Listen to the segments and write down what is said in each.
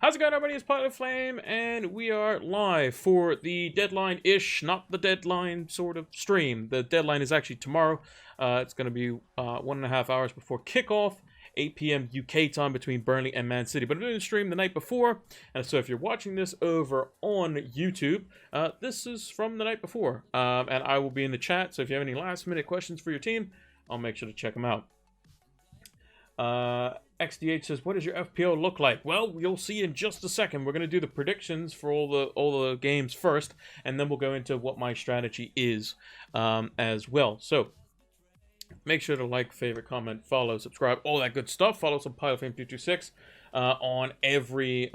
How's it going, everybody? It's Pilot Flame, and we are live for the deadline-ish, not the deadline sort of stream. The deadline is actually tomorrow. It's going to be 1.5 hours before kickoff, 8 p.m. UK time between Burnley and Man City. But I'm doing the stream the night before, and so if you're watching this over on YouTube, this is from the night before. And I will be in the chat, so if you have any last-minute questions for your team, I'll make sure to check them out. XDH says, what does your FPL look like? Well, you'll see in just a second. We're going to do the predictions for all the games first, and then we'll go into what my strategy is as well. So make sure to like, favorite, comment, follow, subscribe, all that good stuff. Follow us on PilotFlame226 on every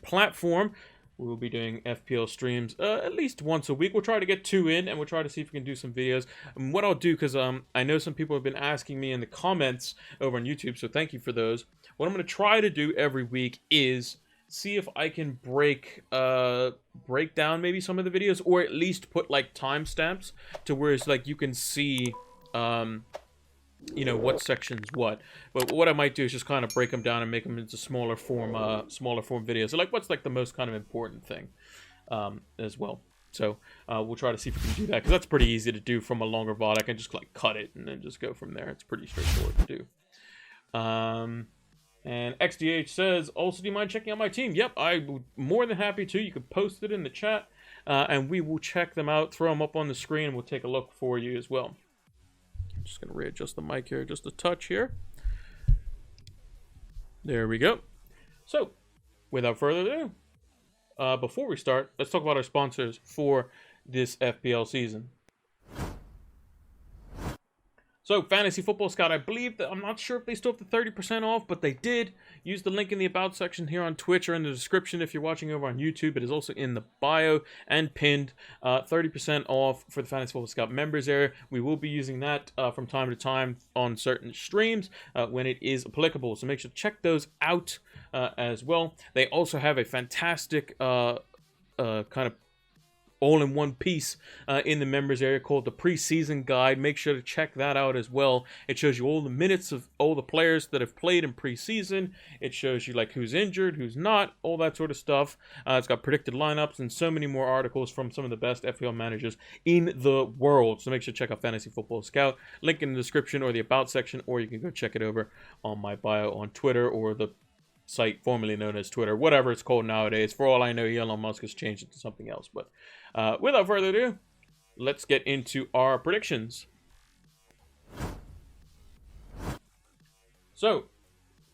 platform. We will be doing FPL streams at least once a week. We'll try to get 2 in, and we'll try to see if we can do some videos. And what I'll do, because I know some people have been asking me in the comments over on YouTube, so thank you for those. What I'm going to try to do every week is see if I can break down maybe some of the videos, or at least put like timestamps to where it's like you can see you know what sections what. But what I might do is just kind of break them down and make them into smaller form videos. So like what's like the most kind of important thing as well. So we'll try to see if we can do that, because that's pretty easy to do from a longer VOD. I can just like cut it and then just go from there. It's pretty straightforward to do. And XDH says, also, do you mind checking out my team? Yep, I'm more than happy to. You can post it in the chat, and we will check them out, throw them up on the screen, and we'll take a look for you as well. I'm just going to readjust the mic here just a touch here. There we go. So, without further ado, before we start, let's talk about our sponsors for this FPL season. So, Fantasy Football Scout, I believe that, I'm not sure if they still have the 30% off, but they did. Use the link in the About section here on Twitch or in the description if you're watching over on YouTube. It is also in the bio and pinned. 30% off for the Fantasy Football Scout members area. We will be using that from time to time on certain streams when it is applicable. So make sure to check those out as well. They also have a fantastic kind of all-in-one piece in the members area called the preseason guide. Make sure to check that out as well. It shows you all the minutes of all the players that have played in preseason. It shows you like who's injured, who's not, all that sort of stuff. It's got predicted lineups and so many more articles from some of the best FPL managers in the world. So make sure to check out Fantasy Football Scout. Link in the description or the About section, or you can go check it over on my bio on Twitter, or the site formerly known as Twitter, whatever it's called nowadays. For all I know, Elon Musk has changed it to something else. But without further ado, let's get into our predictions. So,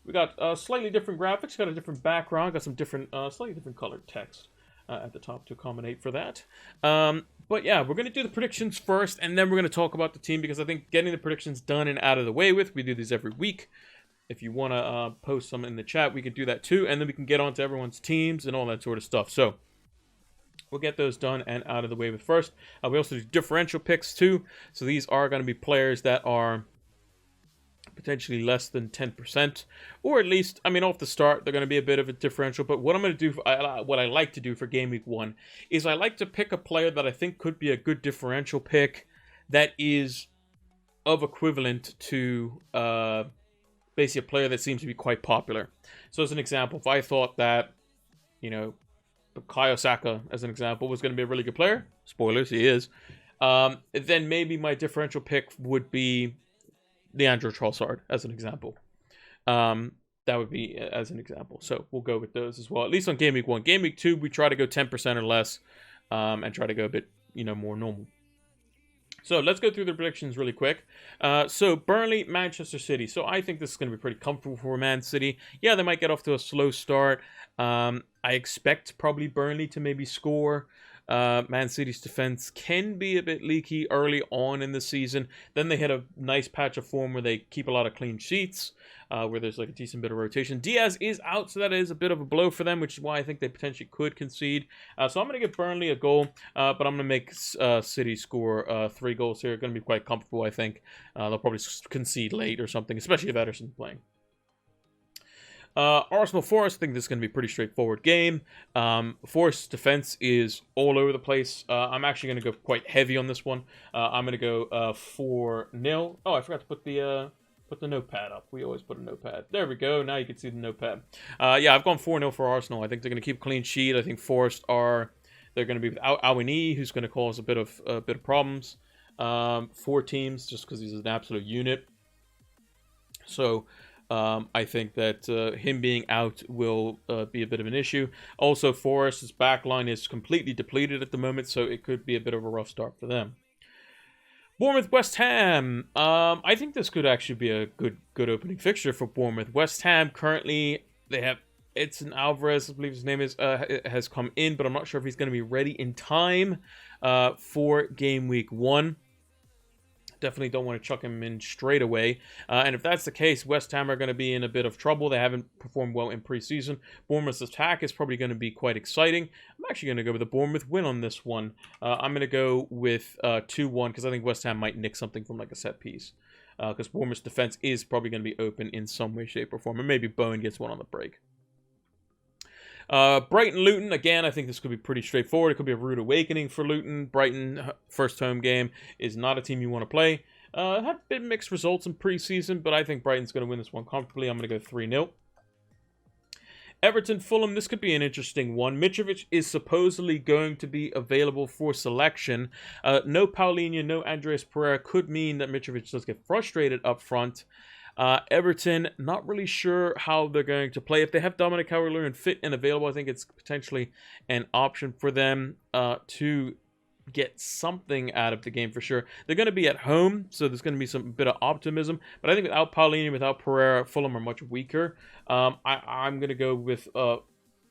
we got slightly different graphics, got a different background, got some different, slightly different colored text at the top to accommodate for that. But yeah, we're going to do the predictions first, and then we're going to talk about the team, because I think getting the predictions done and out of the way with, we do these every week. If you want to post some in the chat, we could do that too, and then we can get on to everyone's teams and all that sort of stuff. So, we'll get those done and out of the way with first. We also do differential picks too. So these are going to be players that are potentially less than 10%, or at least, I mean, off the start, they're going to be a bit of a differential. But what I'm going to do, what I like to do for Game Week 1 is I like to pick a player that I think could be a good differential pick that is of equivalent to basically a player that seems to be quite popular. So as an example, if I thought that, you know, Bukayo Saka, as an example, was going to be a really good player, spoilers, he is, then maybe my differential pick would be Leandro Trossard, as an example. That would be as an example. So we'll go with those as well, at least on Game Week 1. Game Week 2, we try to go 10% or less, and try to go a bit, you know, more normal. So let's go through the predictions really quick. So Burnley, Manchester City. So I think this is going to be pretty comfortable for Man City. Yeah, they might get off to a slow start. I expect probably Burnley to maybe score. Man City's defense can be a bit leaky early on in the season. Then they hit a nice patch of form where they keep a lot of clean sheets, where there's like a decent bit of rotation. Diaz is out, so that is a bit of a blow for them, which is why I think they potentially could concede. So I'm going to give Burnley a goal, but I'm going to make City score 3 goals here. Going to be quite comfortable, I think. They'll probably concede late or something, especially if Ederson's playing. Arsenal Forest, I think this is going to be a pretty straightforward game. Forest's defense is all over the place. I'm actually going to go quite heavy on this one. I'm going to go 4-0. Oh, I forgot to put the Put the notepad up. We always put a notepad. There we go. Now you can see the notepad. Yeah, I've gone 4-0 for Arsenal. I think they're going to keep a clean sheet. I think Forest they're going to be without Awini, who's going to cause a bit of problems for teams just because he's an absolute unit. So I think that him being out will be a bit of an issue. Also, Forest's backline is completely depleted at the moment, so it could be a bit of a rough start for them. Bournemouth, West Ham. I think this could actually be a good opening fixture for Bournemouth. West Ham currently, they have Edson Alvarez, I believe his name is, has come in, but I'm not sure if he's going to be ready in time for game week 1. Definitely don't want to chuck him in straight away. And if that's the case, West Ham are going to be in a bit of trouble. They haven't performed well in preseason. Bournemouth's attack is probably going to be quite exciting. I'm actually going to go with the Bournemouth win on this one. I'm going to go with 2-1 because I think West Ham might nick something from like a set piece. Because Bournemouth's defense is probably going to be open in some way, shape, or form. And maybe Bowen gets one on the break. Brighton, Luton, again, I think this could be pretty straightforward. It could be a rude awakening for Luton. Brighton, first home game, is not a team you want to play. Had a bit mixed results in preseason, but I think Brighton's going to win this one comfortably. I'm going to go 3-0. Everton, Fulham, this could be an interesting one. Mitrovic is supposedly going to be available for selection. No Paulinho, no Andreas Pereira could mean that Mitrovic does get frustrated up front. Everton, not really sure how they're going to play. If they have Dominic Calvert-Lewin fit and available, I think it's potentially an option for them to get something out of the game for sure. They're going to be at home, so there's going to be some bit of optimism. But I think without Paulinho, without Pereira, Fulham are much weaker. I'm going to go with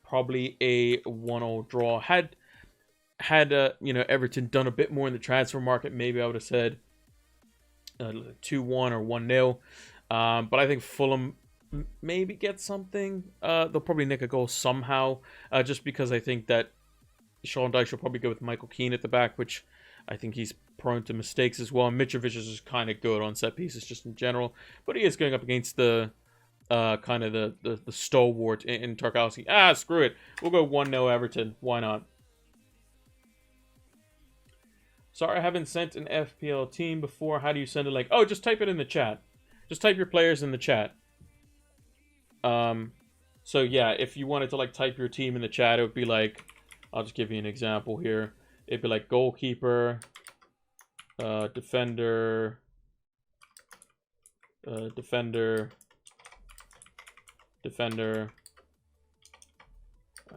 probably a 1-1 draw. Had Everton done a bit more in the transfer market, maybe I would have said 2-1 or 1-0. But I think Fulham maybe get something. They'll probably nick a goal somehow, just because I think that Sean Dyche will probably go with Michael Keane at the back, which I think he's prone to mistakes as well. Mitrovic is just kind of good on set pieces just in general, but he is going up against the kind of the stalwart in Tarkowski. Screw it. We'll go 1-0 Everton. Why not? Sorry, I haven't sent an FPL team before. How do you send it? Like, oh, just type it in the chat. Just type your players in the chat. So yeah, if you wanted to like type your team in the chat, it would be like, I'll just give you an example here. It'd be like goalkeeper, defender, defender,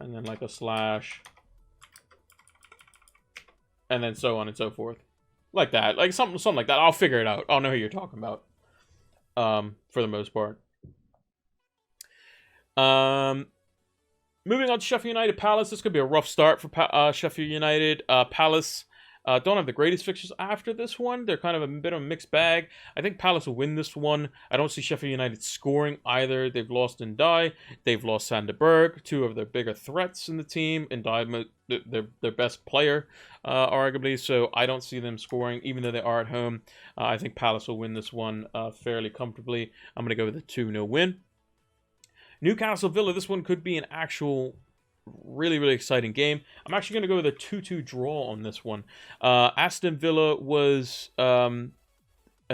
and then like a slash, and then so on and so forth. Like that. Like something like that. I'll figure it out. I'll know who you're talking about. For the most part. Moving on to Sheffield United Palace. This could be a rough start for Sheffield United. Palace don't have the greatest fixtures after this one. They're kind of a bit of a mixed bag. I think Palace will win this one. I don't see Sheffield United scoring either. They've lost Ndai. They've lost Sander Berg, two of their bigger threats in the team. Ndai, their best player, arguably. So I don't see them scoring, even though they are at home. I think Palace will win this one fairly comfortably. I'm going to go with a 2-0 win. Newcastle Villa, this one could be an actual really, really exciting game. I'm actually going to go with a 2-2 draw on this one. Aston Villa was, I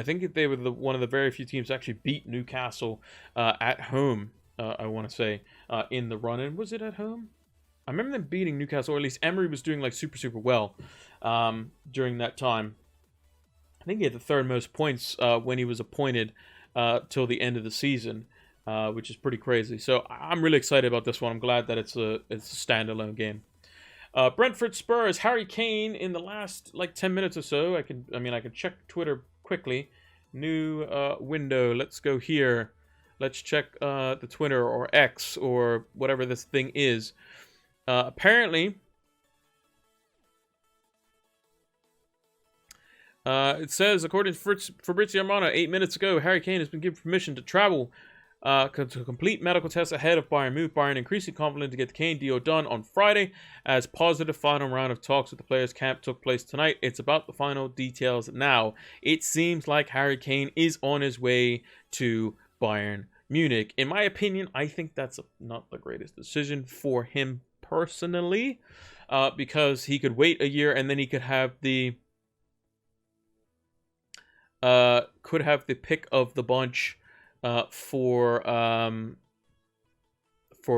think they were one of the very few teams to actually beat Newcastle at home, I want to say, in the run-in. Was it at home? I remember them beating Newcastle, or at least Emery was doing like super, super well during that time. I think he had the third most points when he was appointed till the end of the season. Which is pretty crazy. So I'm really excited about this one. I'm glad that it's a standalone game. Brentford Spurs, Harry Kane in the last like 10 minutes or so. I can check Twitter quickly. New window. Let's go here. Let's check the Twitter or X or whatever this thing is. Apparently, it says, according to Fabrizio Romano, 8 minutes ago, Harry Kane has been given permission to travel to complete medical tests ahead of Bayern Munich. Bayern increasingly confident to get the Kane deal done on Friday, as positive final round of talks with the players' camp took place tonight. It's about the final details now. It seems like Harry Kane is on his way to Bayern Munich. In my opinion, I think that's not the greatest decision for him personally, because he could wait a year and then he could have the could have the pick of the bunch for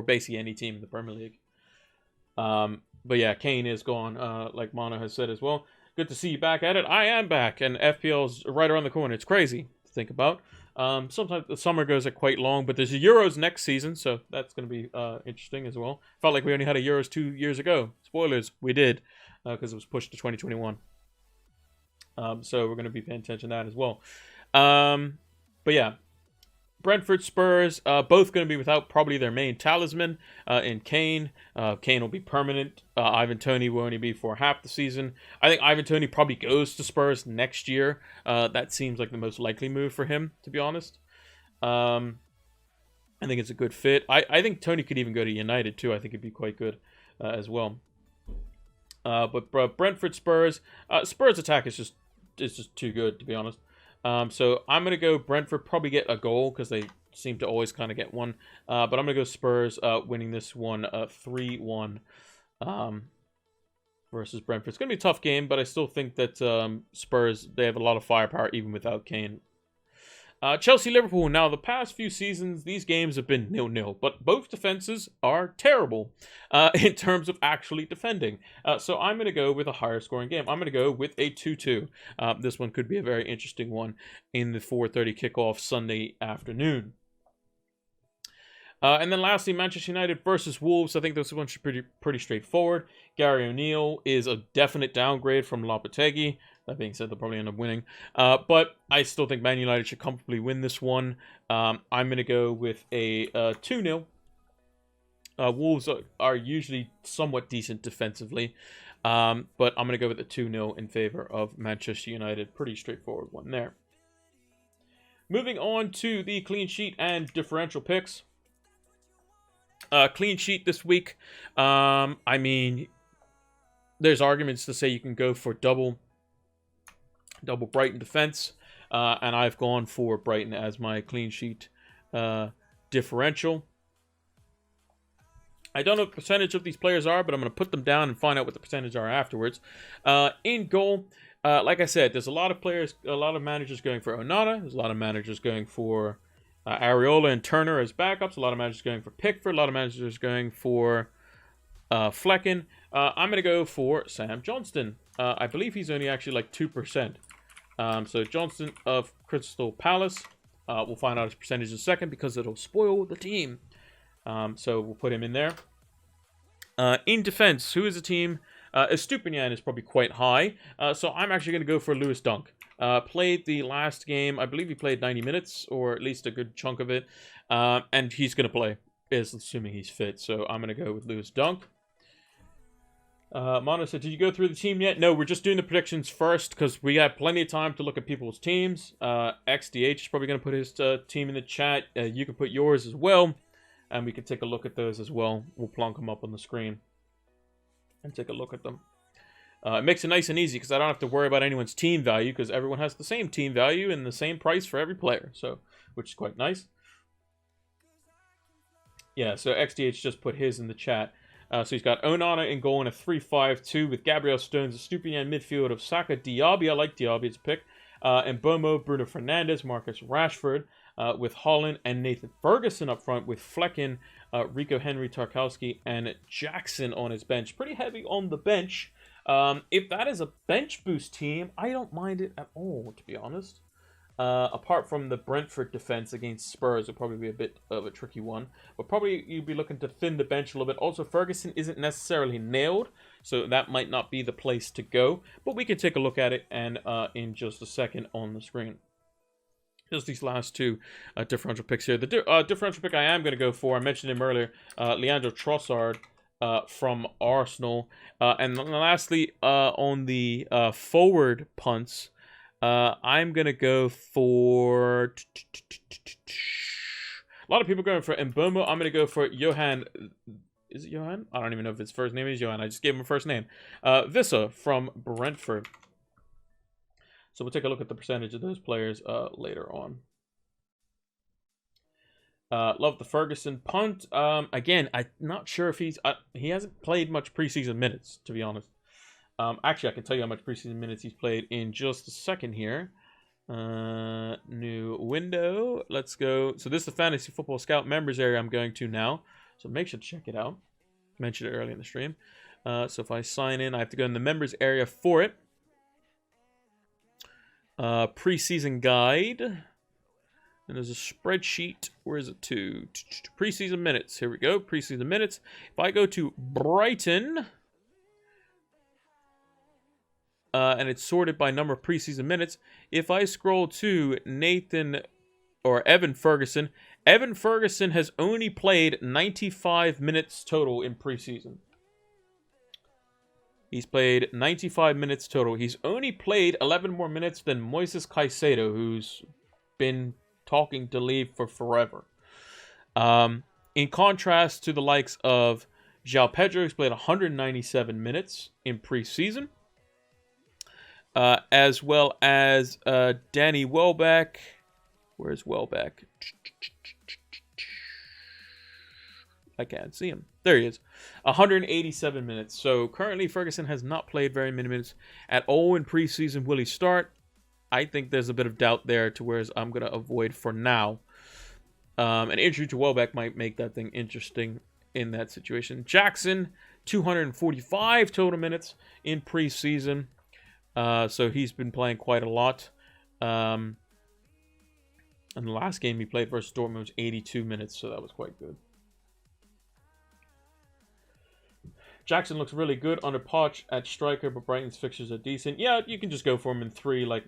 basically any team in the Premier League. But yeah, Kane is gone, like Mono has said as well. Good to see you back at it. I am back, and FPL's right around the corner. It's crazy to think about. Sometimes the summer goes quite long, but there's a Euros next season, so that's going to be interesting as well. Felt like we only had a Euros 2 years ago. Spoilers, we did, because it was pushed to 2021. So we're going to be paying attention to that as well. But yeah, Brentford, Spurs, both going to be without probably their main talisman in Kane. Kane will be permanent. Ivan Toney will only be for half the season. I think Ivan Toney probably goes to Spurs next year. That seems like the most likely move for him, to be honest. I think it's a good fit. I think Toney could even go to United too. I think it'd be quite good as well. But Brentford, Spurs, Spurs attack is just too good, to be honest. So I'm going to go Brentford, probably get a goal because they seem to always kind of get one. But I'm going to go Spurs winning this one 3-1 versus Brentford. It's going to be a tough game, but I still think that Spurs, they have a lot of firepower even without Kane. Chelsea, Liverpool. Now, the past few seasons, these games have been 0-0, but both defenses are terrible in terms of actually defending. So I'm going to go with a higher scoring game. I'm going to go with a 2-2. This one could be a very interesting one in the 4:30 kickoff Sunday afternoon. And then lastly, Manchester United versus Wolves. I think this one should be pretty straightforward. Gary O'Neill is a definite downgrade from Lopetegui. That being said, they'll probably end up winning. But I still think Man United should comfortably win this one. I'm going to go with a 2-0. Wolves are usually somewhat decent defensively. But I'm going to go with a 2-0 in favor of Manchester United. Pretty straightforward one there. Moving on to the clean sheet and differential picks. Clean sheet this week. I mean, there's arguments to say you can go for double Brighton defense, and I've gone for Brighton as my clean sheet differential. I don't know what the percentage of these players are, but I'm going to put them down and find out what the percentage are afterwards. In goal, like I said, there's a lot of players, a lot of managers going for Onana. There's a lot of managers going for Areola and Turner as backups. A lot of managers going for Pickford. A lot of managers going for Flecken. I'm going to go for Sam Johnston. I believe he's only actually like 2%. So Johnston of Crystal Palace. We'll find out his percentage in a second because it'll spoil the team. So we'll put him in there. In defense, who is the team? Estupinian is probably quite high. So I'm actually going to go for Lewis Dunk. Played the last game. I believe he played 90 minutes, or at least a good chunk of it. And he's going to play, assuming he's fit. So I'm going to go with Lewis Dunk. Mono said, did you go through the team yet? No, we're just doing the predictions first because we have plenty of time to look at people's teams. XDH is probably going to put his team in the chat. You can put yours as well, and we can take a look at those as well. We'll plonk them up on the screen and take a look at them. It makes it nice and easy because I don't have to worry about anyone's team value because everyone has the same team value and the same price for every player, so which is quite nice. Yeah, so XDH just put his in the chat. So he's got Onana in goal in a 3-5-2 with Gabriel Stones, a Stupinian midfield of Saka, Diaby. I like Diaby as a pick. And Bomo, Bruno Fernandes, Marcus Rashford with Holland and Nathan Ferguson up front with Flecken, Rico Henry, Tarkowski, and Jackson on his bench. Pretty heavy on the bench. If that is a bench boost team, I don't mind it at all, to be honest. Apart from the Brentford defense against Spurs, it'll probably be a bit of a tricky one. But probably you'd be looking to thin the bench a little bit. Also, Ferguson isn't necessarily nailed, so that might not be the place to go. But we can take a look at it and in just a second on the screen. Just these last two differential picks here. The differential pick I am going to go for, I mentioned him earlier, Leandro Trossard from Arsenal. And lastly, on the forward punts, I'm going to go for... A lot of people going for Mbomo. I'm going to go for Johan... Is it Johan? I don't even know if his first name is Johan. I just gave him a first name. Vissa from Brentford. So we'll take a look at the percentage of those players later on. Love the Ferguson punt. Again, I'm not sure if he hasn't played much preseason minutes, to be honest. Actually, I can tell you how much preseason minutes he's played in just a second here. New window. Let's go. So this is the Fantasy Football Scout members area I'm going to now. So make sure to check it out. Mentioned it earlier in the stream. So if I sign in, I have to go in the members area for it. Preseason guide. And there's a spreadsheet. Where is it to? Preseason minutes. Here we go. Preseason minutes. If I go to Brighton, and it's sorted by number of preseason minutes. If I scroll to Evan Ferguson, Evan Ferguson has only played 95 minutes total in preseason. He's played 95 minutes total. He's only played 11 more minutes than Moises Caicedo, who's been talking to leave for forever. In contrast to the likes of João Pedro, who's played 197 minutes in preseason. As well as Danny Welbeck. Where's Welbeck? I can't see him. There he is. 187 minutes. So currently Ferguson has not played very many minutes at all in preseason. Will he start? I think there's a bit of doubt there to where I'm going to avoid for now. An injury to Welbeck might make that thing interesting in that situation. Jackson, 245 total minutes in preseason. So he's been playing quite a lot. And the last game he played versus Dortmund was 82 minutes, so that was quite good. Jackson looks really good under Poch at striker, but Brighton's fixtures are decent. Yeah, you can just go for him in 3, like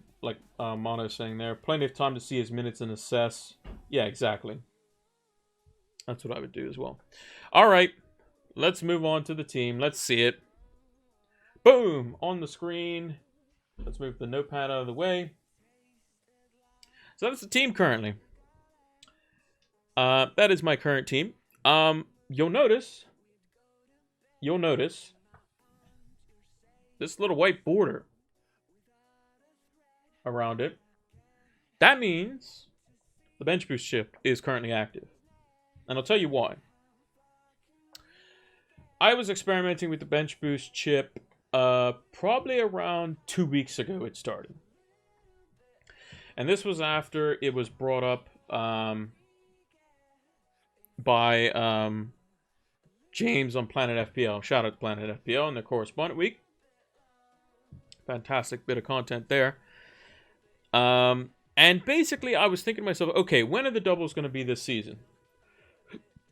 Mono's saying there. Plenty of time to see his minutes and assess. Yeah, exactly. That's what I would do as well. All right, let's move on to the team. Let's see it. Boom! On the screen. Let's move the notepad out of the way. So that's the team currently. That is my current team. You'll notice this little white border around it. That means the bench boost chip is currently active. And I'll tell you why. I was experimenting with the bench boost chip probably around 2 weeks ago it started. And this was after it was brought up by James on Planet FPL. Shout out to Planet FPL and their correspondent week. Fantastic bit of content there. And basically I was thinking to myself, okay, when are the doubles going to be this season?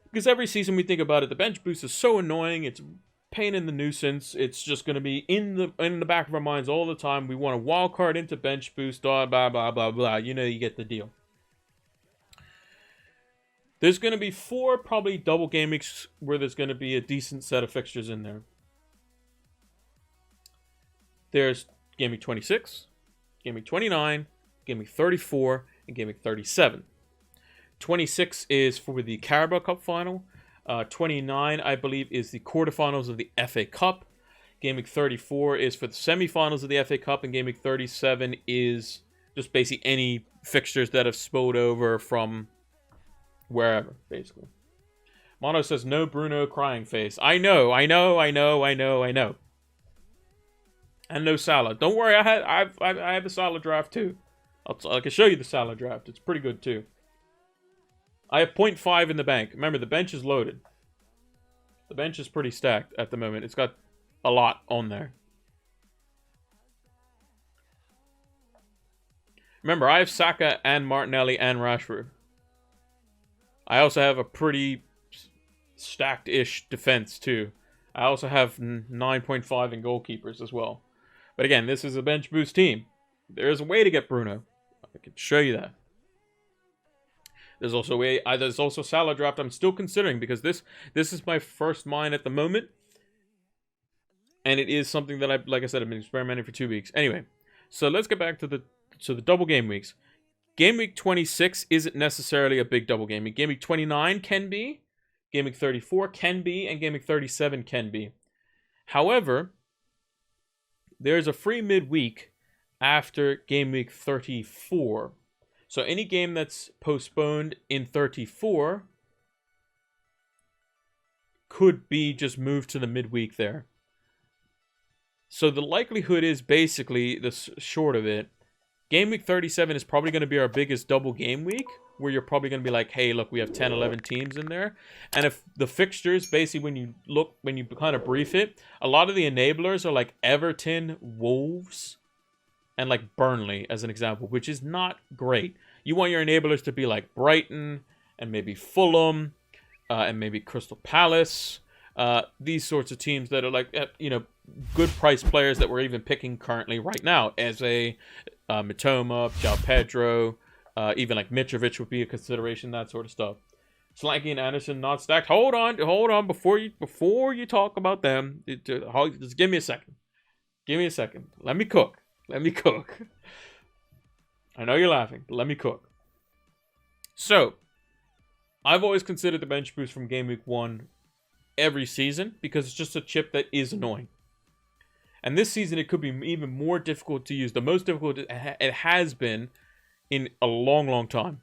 Because every season we think about it, the bench boost is so annoying, it's pain in the nuisance. It's just going to be in the back of our minds all the time. We want a wild card into bench boost, blah, blah, blah, blah, blah. You know, you get the deal. There's going to be 4 probably double game weeks where there's going to be a decent set of fixtures in there. There's Game Week 26, Game Week 29, Game Week 34, and Game Week 37. 26 is for the Carabao Cup final. 29, I believe, is the quarterfinals of the FA Cup. Game Week 34 is for the semifinals of the FA Cup, and Game Week 37 is just basically any fixtures that have spilled over from wherever, basically. Mono says, no Bruno crying face. I know. And no Salah. Don't worry, I have a Salah draft too. I can show you the Salah draft. It's pretty good too. I have 0.5 in the bank. Remember, the bench is loaded. The bench is pretty stacked at the moment. It's got a lot on there. Remember, I have Saka and Martinelli and Rashford. I also have a pretty stacked-ish defense, too. I also have 9.5 in goalkeepers as well. But again, this is a bench boost team. There is a way to get Bruno. I can show you that. There's also a way. There's also Salah draft I'm still considering because this is my first mine at the moment, and it is something that like I said, I've been experimenting for 2 weeks. Anyway, so let's get back to the double game weeks. Game week 26 isn't necessarily a big double game week. Game week 29 can be, game week 34 can be, and game week 37 can be. However, there's a free midweek after game week 34. So any game that's postponed in 34 could be just moved to the midweek there. So the likelihood is basically, the short of it, Game week 37 is probably going to be our biggest double game week, where you're probably going to be like, hey, look, we have 10, 11 teams in there. And if the fixtures, basically, when you kind of brief it, a lot of the enablers are like Everton, Wolves, and like Burnley, as an example, which is not great. You want your enablers to be like Brighton, and maybe Fulham, and maybe Crystal Palace. These sorts of teams that are like, good price players that we're even picking currently right now. Eze, Mitoma, João Pedro, even like Mitrovic would be a consideration, that sort of stuff. Solanke and Anderson not stacked. Hold on, before you talk about them, just give me a second. Let me cook. I know you're laughing, but let me cook. So, I've always considered the bench boost from Game Week 1 every season because it's just a chip that is annoying. And this season, it could be even more difficult to use. The most difficult it has been in a long, long time.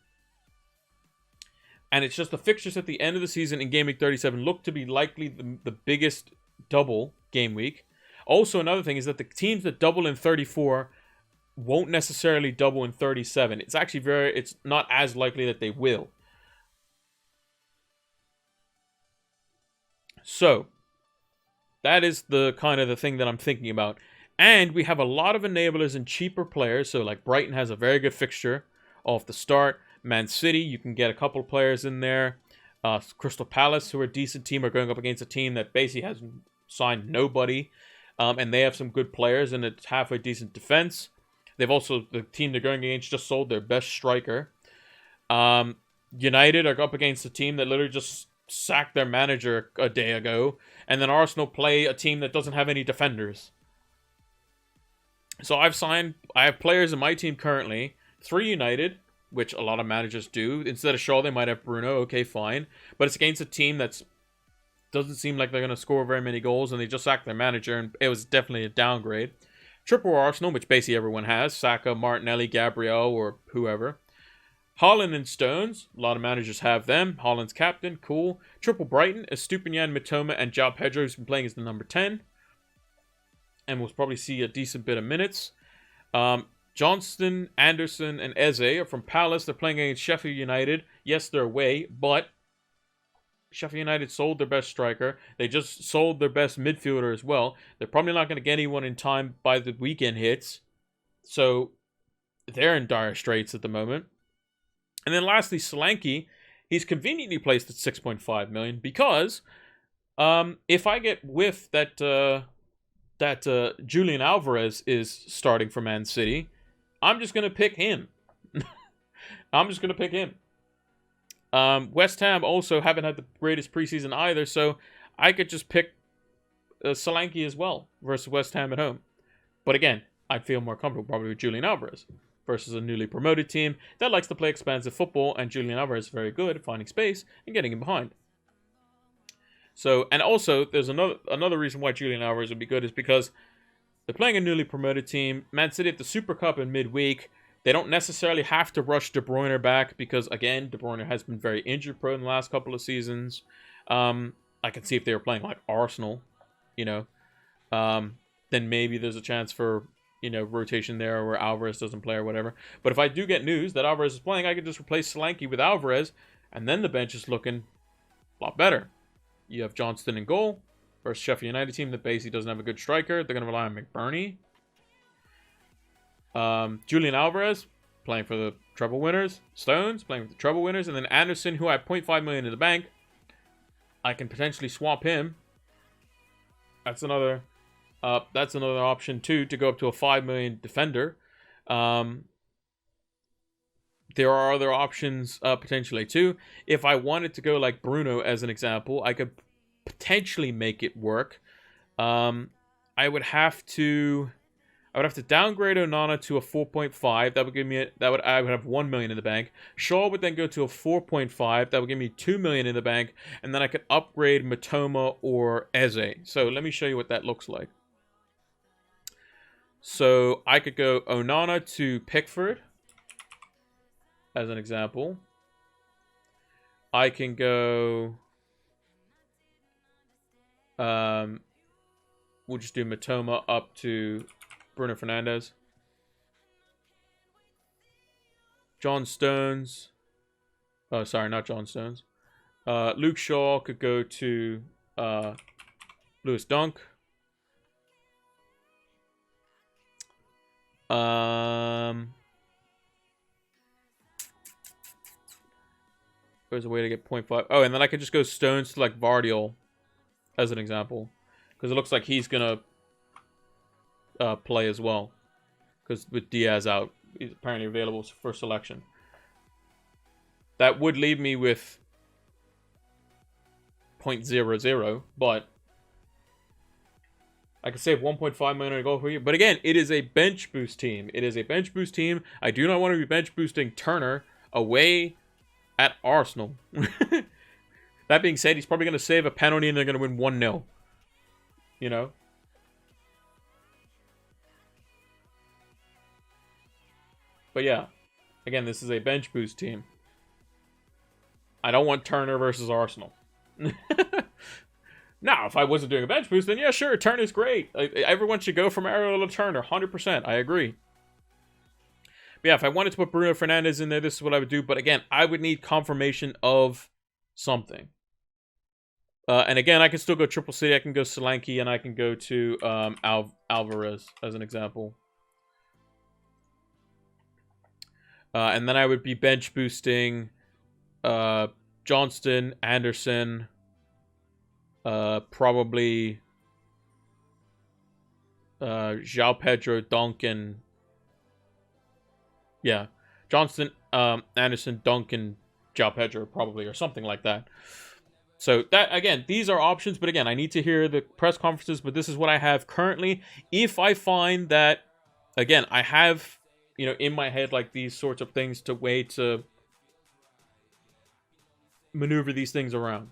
And it's just the fixtures at the end of the season in Game Week 37 look to be likely the biggest double game week. Also, another thing is that the teams that double in 34 won't necessarily double in 37. It's actually it's not as likely that they will. So, that is the kind of the thing that I'm thinking about. And we have a lot of enablers and cheaper players. So, like, Brighton has a very good fixture off the start. Man City, you can get a couple players in there. Crystal Palace, who are a decent team, are going up against a team that basically has signed nobody. And they have some good players and it's halfway decent defense. They've also, the team they're going against just sold their best striker. United are up against a team that literally just sacked their manager a day ago. And then Arsenal play a team that doesn't have any defenders. So I have players in my team currently. 3 United, which a lot of managers do. Instead of Shaw, they might have Bruno. Okay, fine. But it's against a team that's doesn't seem like they're going to score very many goals, and they just sacked their manager, and it was definitely a downgrade. Triple Arsenal, which basically everyone has. Saka, Martinelli, Gabriel, or whoever. Haaland and Stones. A lot of managers have them. Haaland's captain. Cool. Triple Brighton. Estupinian, Mitoma, and João Pedro, who's been playing as the number 10. And we'll probably see a decent bit of minutes. Johnston, Anderson, and Eze are from Palace. They're playing against Sheffield United. Yes, they're away, but Sheffield United sold their best striker. They just sold their best midfielder as well. They're probably not going to get anyone in time by the weekend hits. So they're in dire straits at the moment. And then lastly, Solanke. He's conveniently placed at 6.5 million because if I get whiff that Julian Alvarez is starting for Man City, I'm just going to pick him. West Ham also haven't had the greatest preseason either, so I could just pick Solanke as well versus West Ham at home. But again, I'd feel more comfortable probably with Julian Alvarez versus a newly promoted team that likes to play expansive football, and Julian Alvarez is very good at finding space and getting in behind. So, and also, there's another reason why Julian Alvarez would be good is because they're playing a newly promoted team. Man City at the Super Cup in midweek. They don't necessarily have to rush De Bruyne back because, again, De Bruyne has been very injury-prone in the last couple of seasons. I can see if they were playing like Arsenal, then maybe there's a chance for, rotation there where Alvarez doesn't play or whatever. But if I do get news that Alvarez is playing, I could just replace Solanke with Alvarez, and then the bench is looking a lot better. You have Johnston in goal versus Sheffield United team that basically doesn't have a good striker. They're going to rely on McBurney. Julian Alvarez playing for the treble winners. Stones playing with the treble winners. And then Anderson, who I have 0.5 million in the bank. I can potentially swap him. That's another option too, to go up to a 5 million defender. There are other options potentially too. If I wanted to go like Bruno as an example, I could potentially make it work. I would have to downgrade Onana to a 4.5. That would give me I would have 1 million in the bank. Shaw would then go to a 4.5. That would give me 2 million in the bank, and then I could upgrade Mitoma or Eze. So let me show you what that looks like. So I could go Onana to Pickford as an example. I can go we'll just do Mitoma up to Bruno Fernandes. John Stones. Oh, sorry, not John Stones. Luke Shaw could go to Lewis Dunk. There's a way to get 0.5. Oh, and then I could just go Stones to like Vardiol as an example, because it looks like he's gonna play as well. Because with Diaz out, he's apparently available for selection. That would leave me with 0.00, but I could save 1.5 million to go for you. But again, it is a bench boost team. It is a bench boost team. I do not want to be bench boosting Turner away at Arsenal. That being said, he's probably going to save a penalty and they're going to win 1-0. You know? But yeah, again, this is a bench boost team. I don't want Turner versus Arsenal. Now, if I wasn't doing a bench boost, then yeah, sure, Turner's great. Everyone should go from Ariel to Turner, 100%. I agree. But yeah, if I wanted to put Bruno Fernandes in there, this is what I would do. But again, I would need confirmation of something. And again, I can still go Triple City. I can go Solanke, and I can go to Alvarez as an example. And then I would be bench boosting Johnston, Anderson, probably João Pedro, Duncan. Yeah, Johnston, Anderson, Duncan, João Pedro, probably, or something like that. So that, again, these are options, but again, I need to hear the press conferences, but this is what I have currently. If I find that, again, I have, you know, in my head, like, these sorts of things to way to maneuver these things around.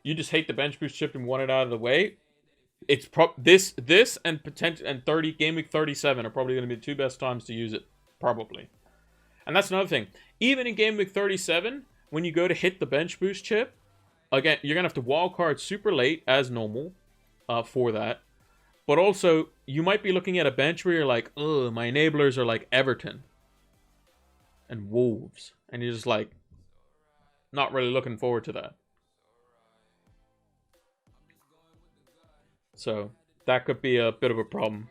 You just hate the bench boost chip and want it out of the way. It's this and potential and Game Week 37 are probably going to be the two best times to use it, probably. And that's another thing. Even in Game Week 37, when you go to hit the bench boost chip, again, you're going to have to wildcard super late as normal for that. But also, you might be looking at a bench where you're like, ugh, my enablers are like Everton and Wolves. And you're just like, not really looking forward to that. So, that could be a bit of a problem.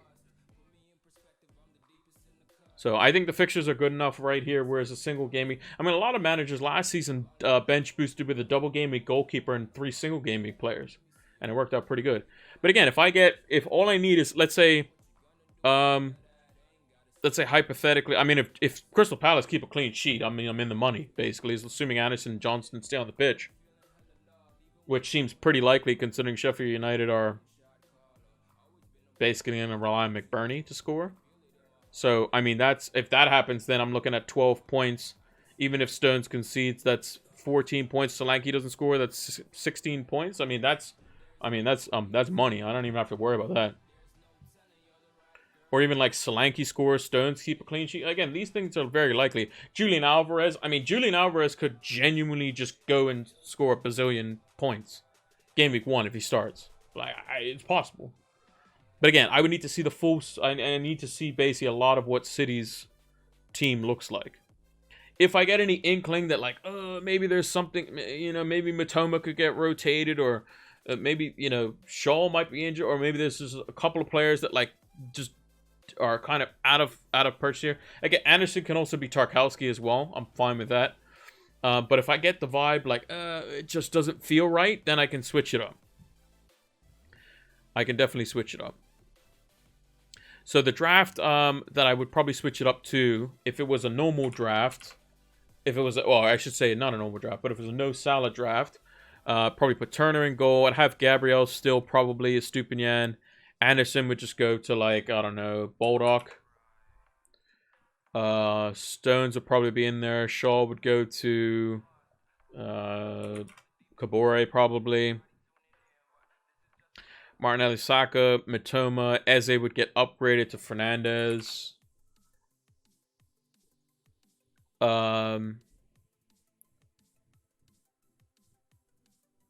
So, I think the fixtures are good enough right here, whereas a single game week... I mean, a lot of managers last season bench boosted with a double game week goalkeeper and 3 single game week players. And it worked out pretty good. But again, if all I need is, let's say hypothetically, I mean, if Crystal Palace keep a clean sheet, I mean, I'm in the money, basically, assuming Anderson and Johnston stay on the pitch. Which seems pretty likely, considering Sheffield United are basically going to rely on McBurney to score. So, I mean, if that happens, then I'm looking at 12 points. Even if Stones concedes, that's 14 points. Solanke doesn't score, that's 16 points. I mean, that's money. I don't even have to worry about that. Or even like Solanke scores, Stones keep a clean sheet. Again, these things are very likely. Julian Alvarez could genuinely just go and score a bazillion points. Game week 1 if he starts. Like, it's possible. But again, I would need to see the full... I need to see basically a lot of what City's team looks like. If I get any inkling that, like, maybe there's something... You know, maybe Matoma could get rotated, or maybe, you know, Shaw might be injured, or maybe there's just a couple of players that, like, just are kind of out of purchase here. Again, Anderson can also be Tarkowski as well. I'm fine with that. But if I get the vibe, like, it just doesn't feel right, then I can switch it up. I can definitely switch it up. So the draft that I would probably switch it up to, if it was a normal draft, well, I should say not a normal draft, but if it was a no Salah draft, probably put Turner in goal. I'd have Gabriel still probably, Estupinian. Anderson would just go to, like, I don't know, Baldock. Stones would probably be in there. Shaw would go to Kabore probably. Martinelli, Saka, Mitoma, Eze would get upgraded to Fernandes.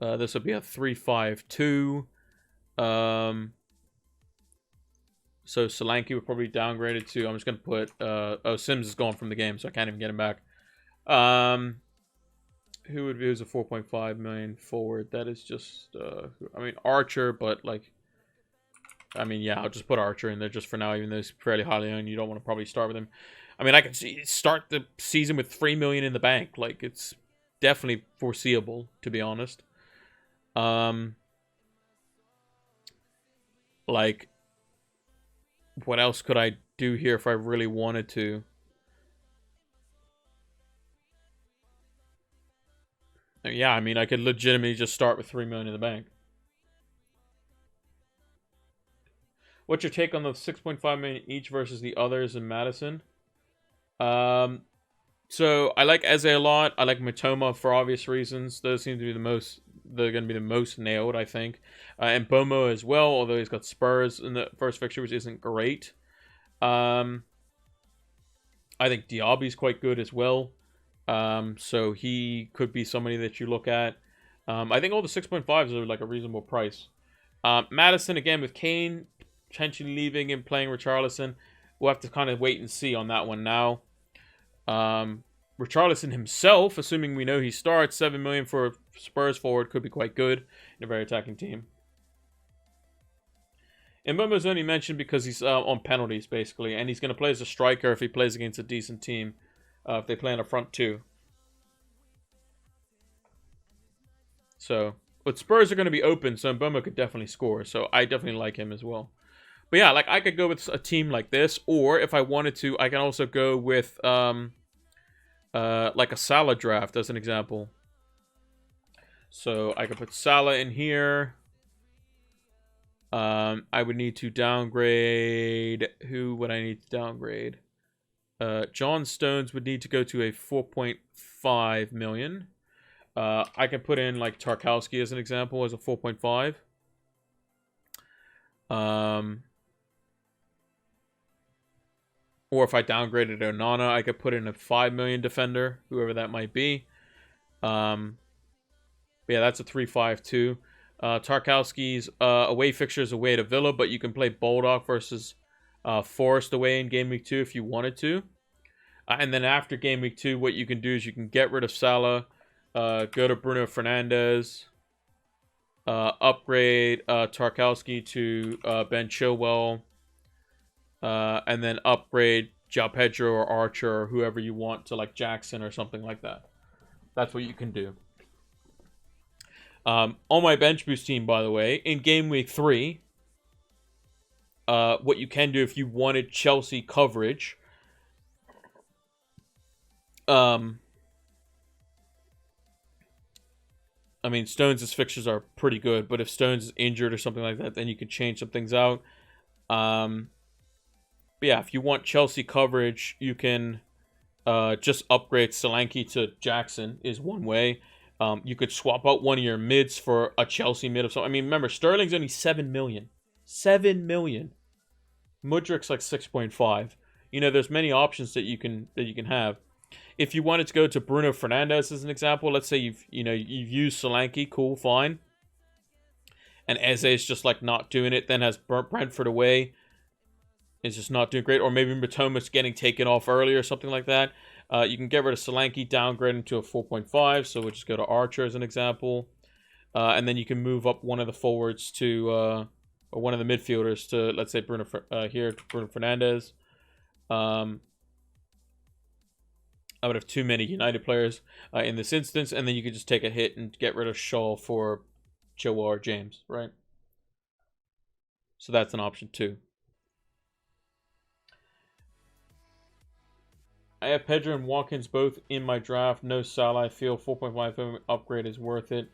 This would be a 3-5-2. So Solanke would probably downgrade it to. I'm just gonna put. Oh, Sims is gone from the game, so I can't even get him back. Who would be who's a 4.5 million forward? That is just. I mean Archer, but like. I mean, yeah, I'll just put Archer in there just for now, even though he's fairly highly owned. You don't want to probably start with him. I mean, I can start the season with 3 million in the bank. Like, it's definitely foreseeable, to be honest. Like, what else could I do here if I really wanted to? Yeah, I mean, I could legitimately just start with 3 million in the bank. What's your take on the 6.5 million each versus the others in Madison? So I like Eze a lot. I like Matoma for obvious reasons. Those seem to be the most. They're going to be the most nailed, I think. And Bomo as well, although he's got Spurs in the first fixture, which isn't great. I think Diaby's quite good as well. So he could be somebody that you look at. I think all the 6.5s are like a reasonable price. Madison, again, with Kane potentially leaving and playing Richarlison. We'll have to kind of wait and see on that one now. Richarlison himself, assuming we know he starts, 7 million for a Spurs forward could be quite good in a very attacking team. And Momo's only mentioned because he's on penalties, basically, and he's going to play as a striker if he plays against a decent team, if they play in a front two. So, but Spurs are going to be open, so Mbomo could definitely score, so I definitely like him as well. But yeah, like I could go with a team like this, or if I wanted to, I can also go with like a Salah draft as an example. So I could put Salah in here. I would need to downgrade. Who would I need to downgrade? John Stones would need to go to a 4.5 million. I can put in like Tarkowski as an example as a 4.5. Or if I downgraded Onana, I could put in a 5 million defender, whoever that might be. Yeah, that's a 3.5 Tarkowski's away fixture is away to Villa, but you can play Bulldog versus Forest away in Game Week 2 if you wanted to. And then after Game Week 2, what you can do is you can get rid of Salah, go to Bruno Fernandes, upgrade Tarkowski to Ben Chilwell, and then upgrade João Pedro or Archer or whoever you want to like Jackson or something like that. That's what you can do. On my bench boost team, by the way, in Game Week 3, what you can do if you wanted Chelsea coverage, I mean, Stones' fixtures are pretty good, but if Stones is injured or something like that, then you can change some things out. But yeah, if you want Chelsea coverage, you can just upgrade Solanke to Jackson is one way. You could swap out one of your mids for a Chelsea mid of something. I mean, remember, Sterling's only 7 million. 7 million. Mudrik's like 6.5. You know, there's many options that you can have. If you wanted to go to Bruno Fernandes as an example, let's say you've used Solanke, cool, fine. And Eze is just like not doing it, then has Brentford away. It's just not doing great. Or maybe Matoma's getting taken off early or something like that. You can get rid of Solanke, downgrade him to a 4.5. So we'll just go to Archer as an example. And then you can move up one of the forwards to, or one of the midfielders to, let's say, Bruno Fernandes. I would have too many United players in this instance. And then you could just take a hit and get rid of Shaw for Chilwell or James, right? So that's an option too. I have Pedro and Watkins both in my draft. No Salah. I feel 4.5 upgrade is worth it.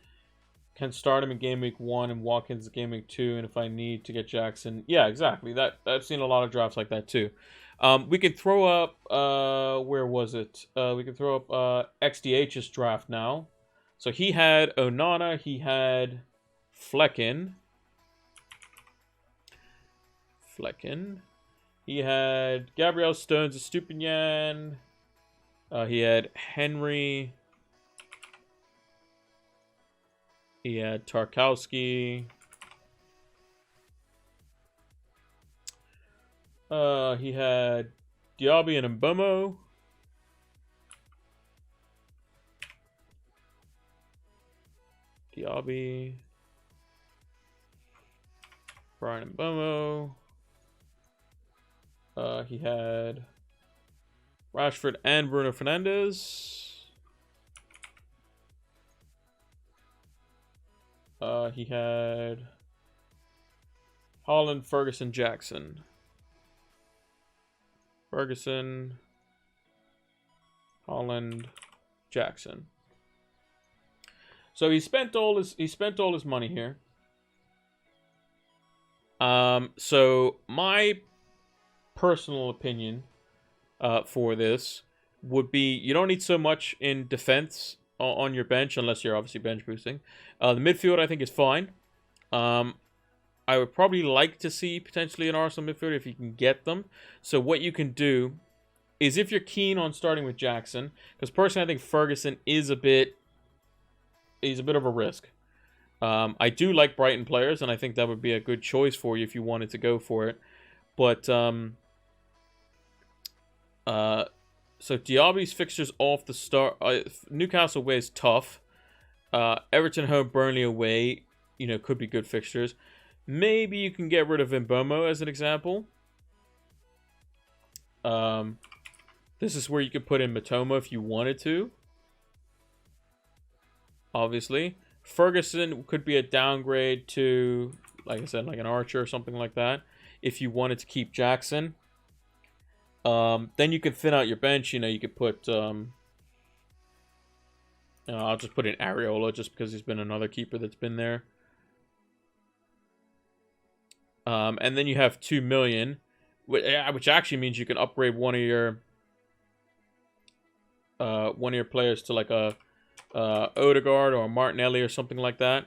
Can start him in Game Week 1 and Watkins in Game Week 2. And if I need to get Jackson. Yeah, exactly. I've seen a lot of drafts like that too. We can throw up... where was it? We can throw up XDH's draft now. So he had Onana. He had Flecken. He had Gabriel Stones, Estupinian. He had Henry. He had Tarkowski. He had Diaby and Mbomo. Diaby. Brian Mbomo. He had Rashford and Bruno Fernandes. He had Haaland, Ferguson, Jackson. Ferguson, Haaland, Jackson. So he spent all his money here. So my personal opinion for this would be you don't need so much in defense on your bench unless you're obviously bench boosting. The midfield I think is fine. I would probably like to see potentially an Arsenal midfielder if you can get them. So what you can do is if you're keen on starting with Jackson, because personally I think Ferguson is a bit of a risk. I do like Brighton players, and I think that would be a good choice for you if you wanted to go for it. But so Diaby's fixtures off the start. Newcastle away is tough. Everton home, Burnley away, could be good fixtures. Maybe you can get rid of Mbomo as an example. This is where you could put in Matoma if you wanted to. Obviously. Ferguson could be a downgrade to, like I said, like an Archer or something like that. If you wanted to keep Jackson. Then you could thin out your bench. You could put... I'll just put in Areola just because he's been another keeper that's been there. And then you have 2 million, which actually means you can upgrade one of your players to like a Odegaard or a Martinelli or something like that.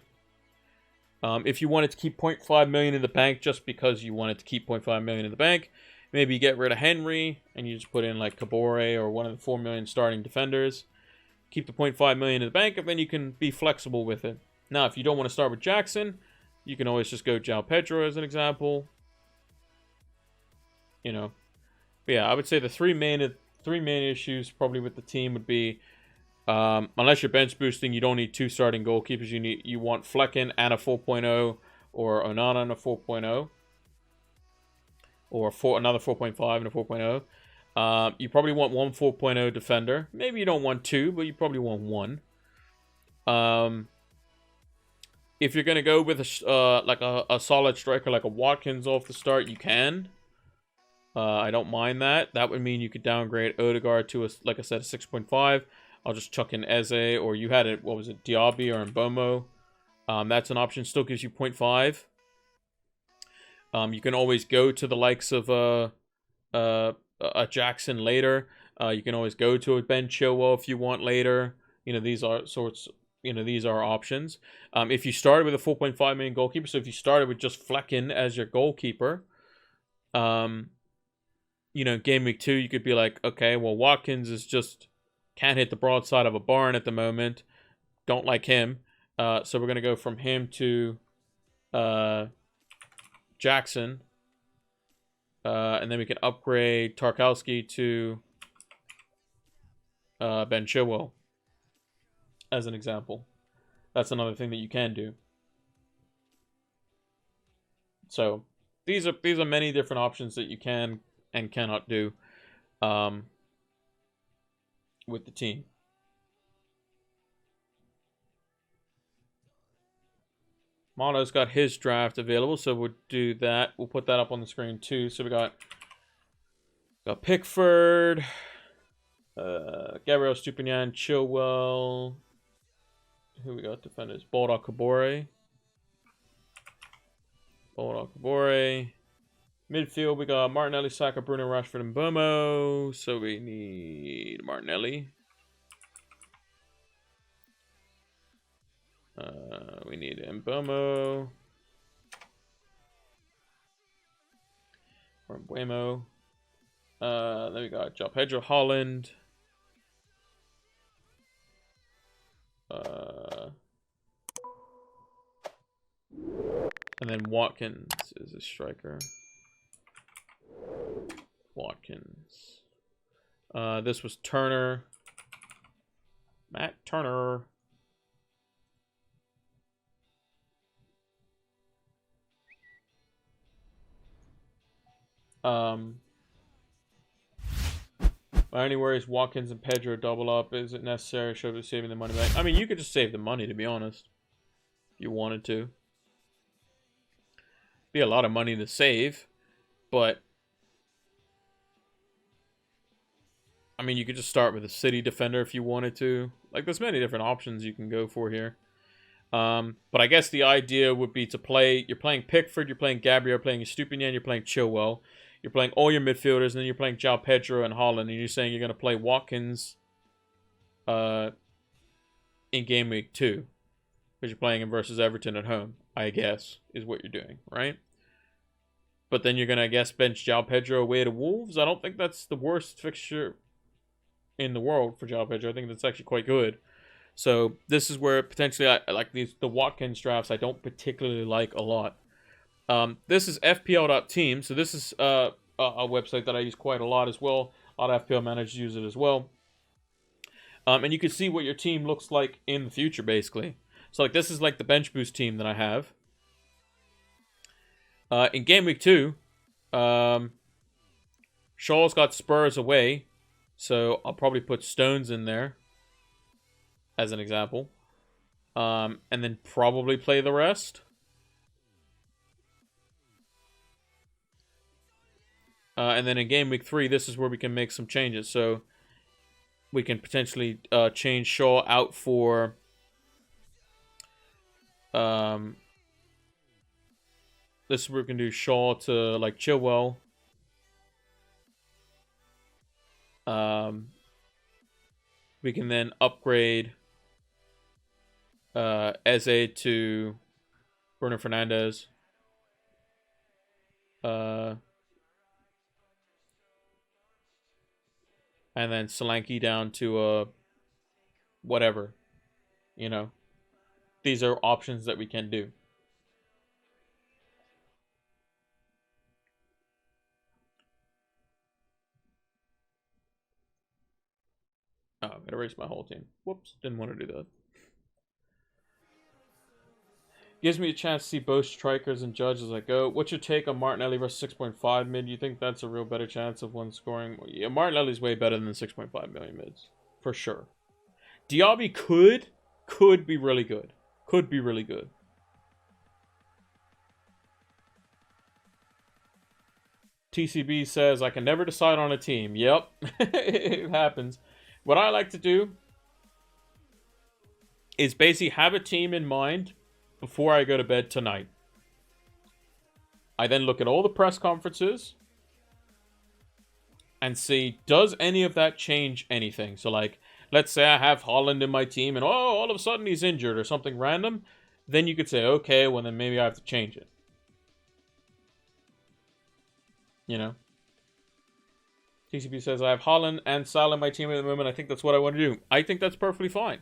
If you wanted to keep 0.5 million in the bank just because you wanted to keep 0.5 million in the bank, maybe you get rid of Henry and you just put in like Kabore or one of the 4 million starting defenders. Keep the 0.5 million in the bank, and then you can be flexible with it. Now, if you don't want to start with Jackson, you can always just go João Pedro as an example. But yeah, I would say the three main issues probably with the team would be unless you're bench boosting, you don't need 2 starting goalkeepers. You want Flecken and a 4.0 or Onana and a 4.0 or another 4.5 and a 4.0. You probably want 1 4.0 defender. Maybe you don't want 2, but you probably want 1. If you're gonna go with a solid striker like a Watkins off the start, you can. I don't mind that. That would mean you could downgrade Odegaard to like I said, a 6.5. I'll just chuck in Eze, or you had it. What was it, Diaby or Mbomo? That's an option. Still gives you 0.5. You can always go to the likes of a Jackson later. You can always go to a Ben Chilwell if you want later. These are options. If you started with a 4.5 million goalkeeper, so if you started with just Flecken as your goalkeeper, game week 2, you could be like, okay, well, Watkins is just can't hit the broadside of a barn at the moment. Don't like him. So we're going to go from him to Jackson. And then we can upgrade Tarkowski to Ben Chilwell as an example. That's another thing that you can do. So these are many different options that you can and cannot do with the team. Mono's got his draft available, so we'll do that. We'll put that up on the screen too. So we got Pickford, Gabriel Stupinian, Chilwell. Who we got defenders? Baldock Kabore. Midfield, we got Martinelli, Saka, Bruno, Rashford, and Mbomo. So we need Martinelli. We need Mbomo. Or Mbuemo. Then we got João Pedro, Haaland. And then Watkins is a striker. Watkins. This was Turner. Matt Turner. My only worry is Watkins and Pedro double up. Is it necessary? Should be saving the money back? I mean, you could just save the money, to be honest. If you wanted to. Be a lot of money to save. But I mean, you could just start with a city defender if you wanted to. Like, there's many different options you can go for here. But I guess the idea would be to play... You're playing Pickford, you're playing Gabriel, you're playing Estupiñán, you're playing Chilwell. You're playing all your midfielders, and then you're playing João Pedro and Haaland, and you're saying you're going to play Watkins in game week 2. Because you're playing him versus Everton at home, I guess, is what you're doing, right? But then you're going to, I guess, bench João Pedro away to Wolves. I don't think that's the worst fixture in the world for João Pedro. I think that's actually quite good. So this is where potentially I like the Watkins drafts I don't particularly like a lot. This is FPL.team, so this is a website that I use quite a lot as well. A lot of FPL managers use it as well. And you can see what your team looks like in the future, basically. So like this is like the bench boost team that I have. In game week 2, Shaw's got Spurs away, so I'll probably put Stones in there as an example. And then probably play the rest. And then in game week 3, this is where we can make some changes. So we can potentially change Shaw out for this is where we can do Shaw to like Chilwell. We can then upgrade Eze to Bruno Fernandes. And then Solanke down to whatever. You know. These are options that we can do. Oh, I'm going to erase my whole team. Whoops, didn't want to do that. Gives me a chance to see both strikers and Judge as I go. What's your take on Martinelli versus 6.5 mid? You think that's a real better chance of one scoring? Yeah, Martinelli's way better than 6.5 million mids. For sure. Diaby could be really good. Could be really good. TCB says, I can never decide on a team. Yep, it happens. What I like to do is basically have a team in mind before I go to bed tonight. I then look at all the press conferences and see, does any of that change anything? So like, let's say I have Haaland in my team and all of a sudden he's injured or something random. Then you could say, okay, well then maybe I have to change it. You know? TCP says, I have Haaland and Salah in my team at the moment. I think that's what I want to do. I think that's perfectly fine.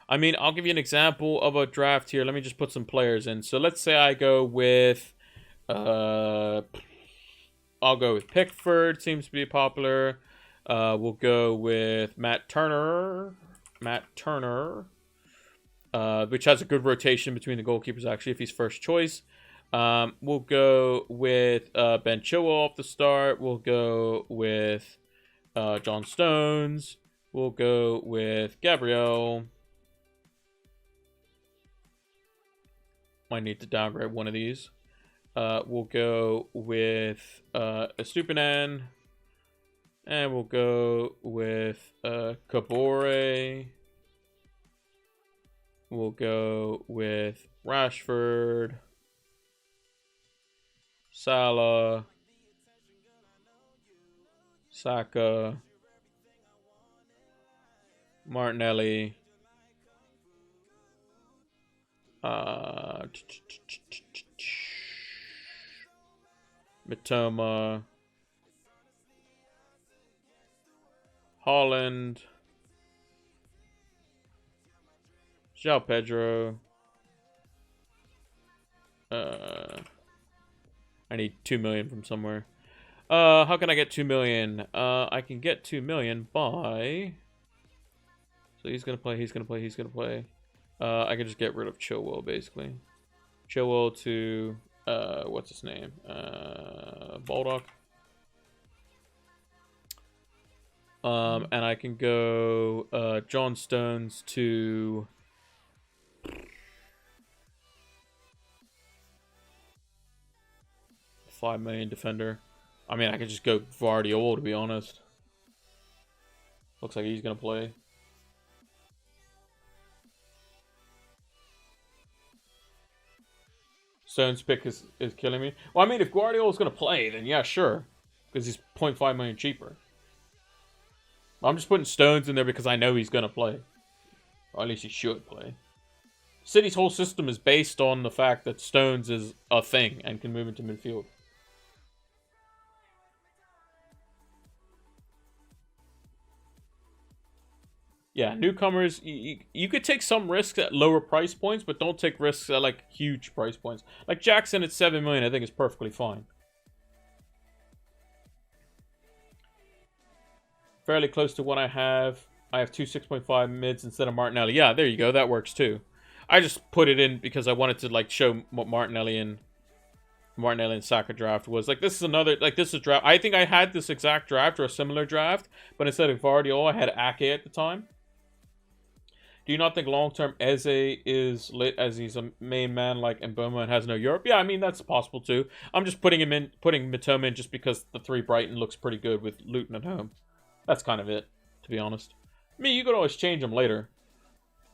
I mean, I'll give you an example of a draft here. Let me just put some players in. So let's say I go with... I'll go with Pickford. Seems to be popular. We'll go with Matt Turner. Which has a good rotation between the goalkeepers, actually, if he's first choice. We'll go with Ben Chilwell off the start. We'll go with John Stones. We'll go with Gabriel. Might need to downgrade one of these. We'll go with Estupiñán. And we'll go with Kabore. We'll go with Rashford. Salah. Saka. Martinelli. Mitoma. Haaland. João Pedro. I need 2 million from somewhere. How can I get 2 million? I can get 2 million by... So he's gonna play, he's gonna play, he's gonna play. I can just get rid of Chilwell, basically. Chilwell to... what's his name? Baldock. And I can go John Stones to 5 million defender. I mean, I could just go Vardiol, to be honest. Looks like he's gonna play. Stones pick is killing me. Well, I mean, if Guardiola's gonna play, then yeah, sure, because he's 0.5 million cheaper. I'm just putting Stones in there because I know he's going to play. Or at least he should play. City's whole system is based on the fact that Stones is a thing and can move into midfield. Yeah, newcomers, you could take some risks at lower price points, but don't take risks at, like, huge price points. Like, Jackson at 7 million, I think is perfectly fine. Fairly close to what I have. I have two 6.5 mids instead of Martinelli. Yeah, there you go. That works too. I just put it in because I wanted to like show what Martinelli and Saka draft was. Like this is another this is draft. I think I had this exact draft or a similar draft, but instead of Vardiol, I had Ake at the time. Do you not think long-term Eze is lit as he's a main man like Mboma and has no Europe? Yeah, I mean that's possible too. I'm just putting Mitoma in just because the 3 Brighton looks pretty good with Luton at home. That's kind of it, to be honest. I mean, you could always change them later.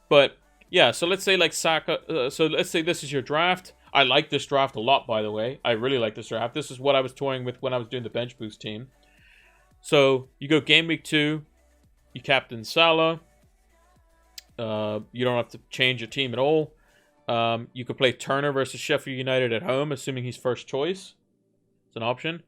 But, yeah, so let's say, like, Saka... so let's say this is your draft. I like this draft a lot, by the way. I really like this draft. This is what I was toying with when I was doing the bench boost team. So, you go game week 2. You captain Salah. You don't have to change your team at all. You could play Turner versus Sheffield United at home, assuming he's first choice. It's an option.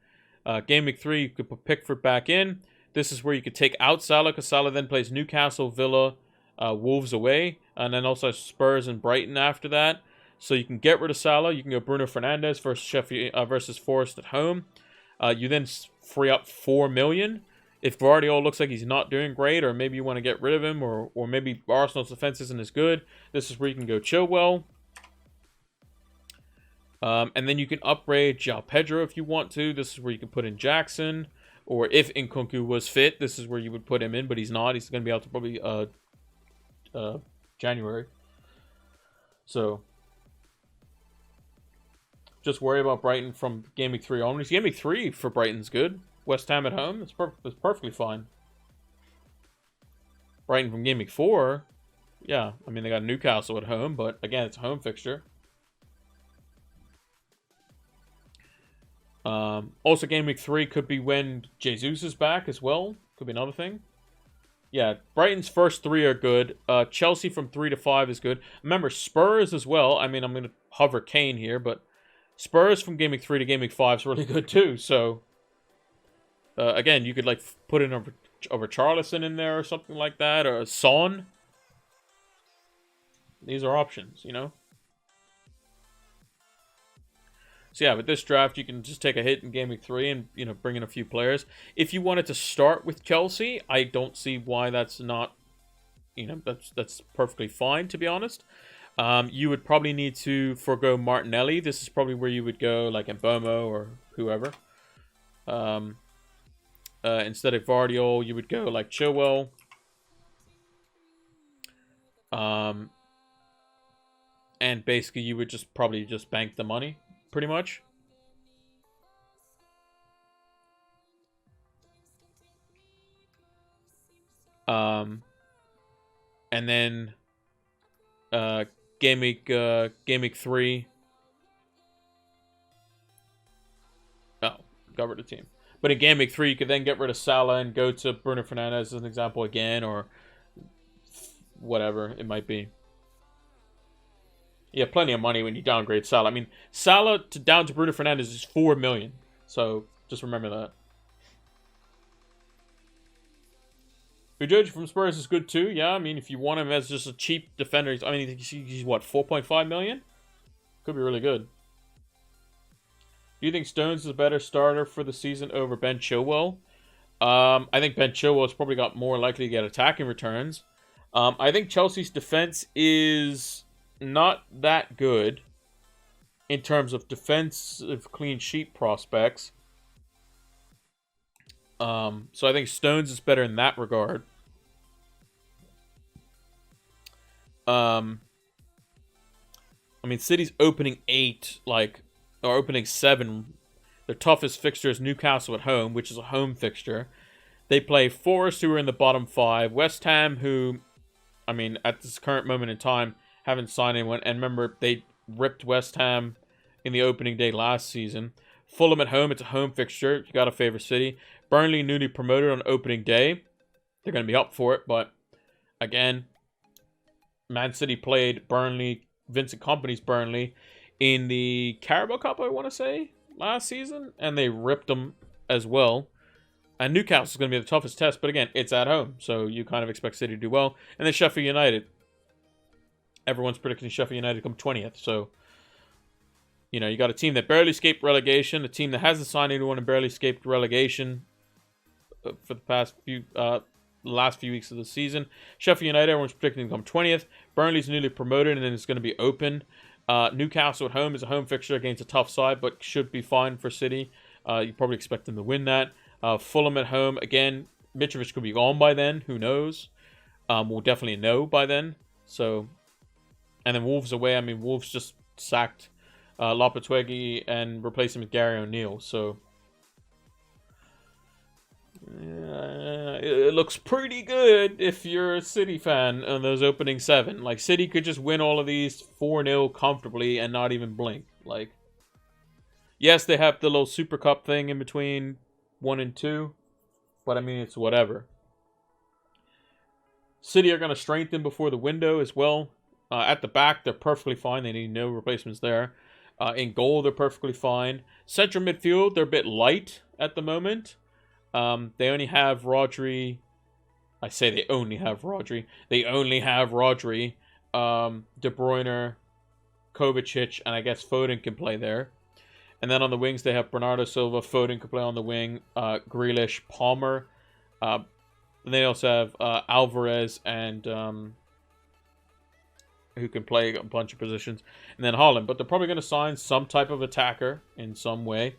Game week 3, you could put Pickford back in. This is where you could take out Salah, because Salah then plays Newcastle, Villa, Wolves away, and then also Spurs and Brighton after that. So you can get rid of Salah. You can go Bruno Fernandes versus Forest at home. You then free up 4 million. If Vardiol looks like he's not doing great, or maybe you want to get rid of him, or maybe Arsenal's defense isn't as good, this is where you can go Chilwell. And then you can upgrade João Pedro if you want to. This is where you can put in Jackson. Or if Nkunku was fit, this is where you would put him in, but he's not. He's going to be out to probably January. So, just worry about Brighton from Game Week 3 onwards. Game Week 3 for Brighton's good. West Ham at home, it's perfectly fine. Brighton from Game Week 4, yeah. I mean, they got Newcastle at home, but again, it's a home fixture. Also, Game Week 3 could be when Jesus is back as well. Could be another thing. Yeah, Brighton's first 3 are good. Chelsea from 3 to 5 is good. Remember, Spurs as well. I mean, I'm going to hover Kane here, but Spurs from Game Week 3 to Game Week 5 is really good too. So, again, you could like put in over Charlison in there or something like that, or Son. These are options, you know? So yeah, with this draft, you can just take a hit in Game Week 3 and, you know, bring in a few players. If you wanted to start with Chelsea, I don't see why that's not, you know, that's perfectly fine, to be honest. You would probably need to forego Martinelli. This is probably where you would go, like Mboma or whoever. Instead of Vardiol, you would go like Chilwell. And basically, you would just probably just bank the money. Pretty much. And then Game Week 3. Oh, got rid of the team. But in Game Week 3, you could then get rid of Salah and go to Bruno Fernandes as an example again, or whatever it might be. You have plenty of money when you downgrade Salah. I mean, Salah down to Bruno Fernandes is 4 million. So, just remember that. Udoji from Spurs is good too. Yeah, I mean, if you want him as just a cheap defender, I mean, he's what, 4.5 million? Could be really good. Do you think Stones is a better starter for the season over Ben Chilwell? I think Ben Chilwell's probably got more likely to get attacking returns. I think Chelsea's defense is not that good in terms of defensive clean sheet prospects. So I think Stones is better in that regard. I mean, City's opening 8, or opening 7. Their toughest fixture is Newcastle at home, which is a home fixture. They play Forest, who are in the bottom 5. West Ham, who, I mean, at this current moment in time, haven't signed anyone. And remember, they ripped West Ham in the opening day last season. Fulham at home, it's a home fixture. You gotta favor City. Burnley, newly promoted on opening day. They're going to be up for it, but again, Man City played Burnley, Vincent Kompany's Burnley, in the Carabao Cup, I want to say, last season, and they ripped them as well. And Newcastle's going to be the toughest test, but again, it's at home, so you kind of expect City to do well. And then Sheffield United. Everyone's predicting Sheffield United to come 20th, so you know, you got a team that barely escaped relegation, a team that hasn't signed anyone and barely escaped relegation for the past last few weeks of the season. Sheffield United, everyone's predicting to come 20th. Burnley's newly promoted, and then it's going to be open. Newcastle at home is a home fixture against a tough side, but should be fine for City. You probably expect them to win that. Fulham at home, again, Mitrovic could be gone by then. Who knows? We'll definitely know by then. So, and then Wolves away. I mean, Wolves just sacked Lopetegui and replaced him with Gary O'Neill. So, it looks pretty good if you're a City fan on those opening 7. Like, City could just win all of these 4-0 comfortably and not even blink. Like, yes, they have the little Super Cup thing in between 1 and 2, but I mean, it's whatever. City are going to strengthen before the window as well. At the back, they're perfectly fine. They need no replacements there. In goal, they're perfectly fine. Central midfield, they're a bit light at the moment. They only have Rodri. I say they only have Rodri. They only have Rodri, De Bruyne, Kovacic, and I guess Foden can play there. And then on the wings, they have Bernardo Silva. Foden can play on the wing. Grealish, Palmer. And they also have Alvarez and who can play a bunch of positions. And then Haaland. But they're probably going to sign some type of attacker in some way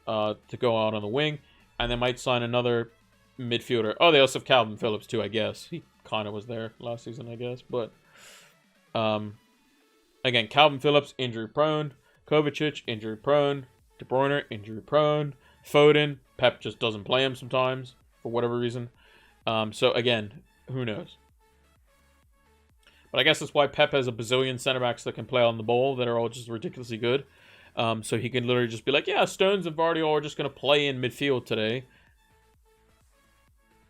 to go out on the wing. And they might sign another midfielder. Oh, they also have Calvin Phillips too, I guess. He kind of was there last season, I guess. But again, Calvin Phillips, injury prone. Kovacic, injury prone. De Bruyne, injury prone. Foden, Pep just doesn't play him sometimes for whatever reason. So again, who knows? But I guess that's why Pep has a bazillion center backs that can play on the ball that are all just ridiculously good. So he can literally just be like, yeah, Stones and Vardy are just going to play in midfield today.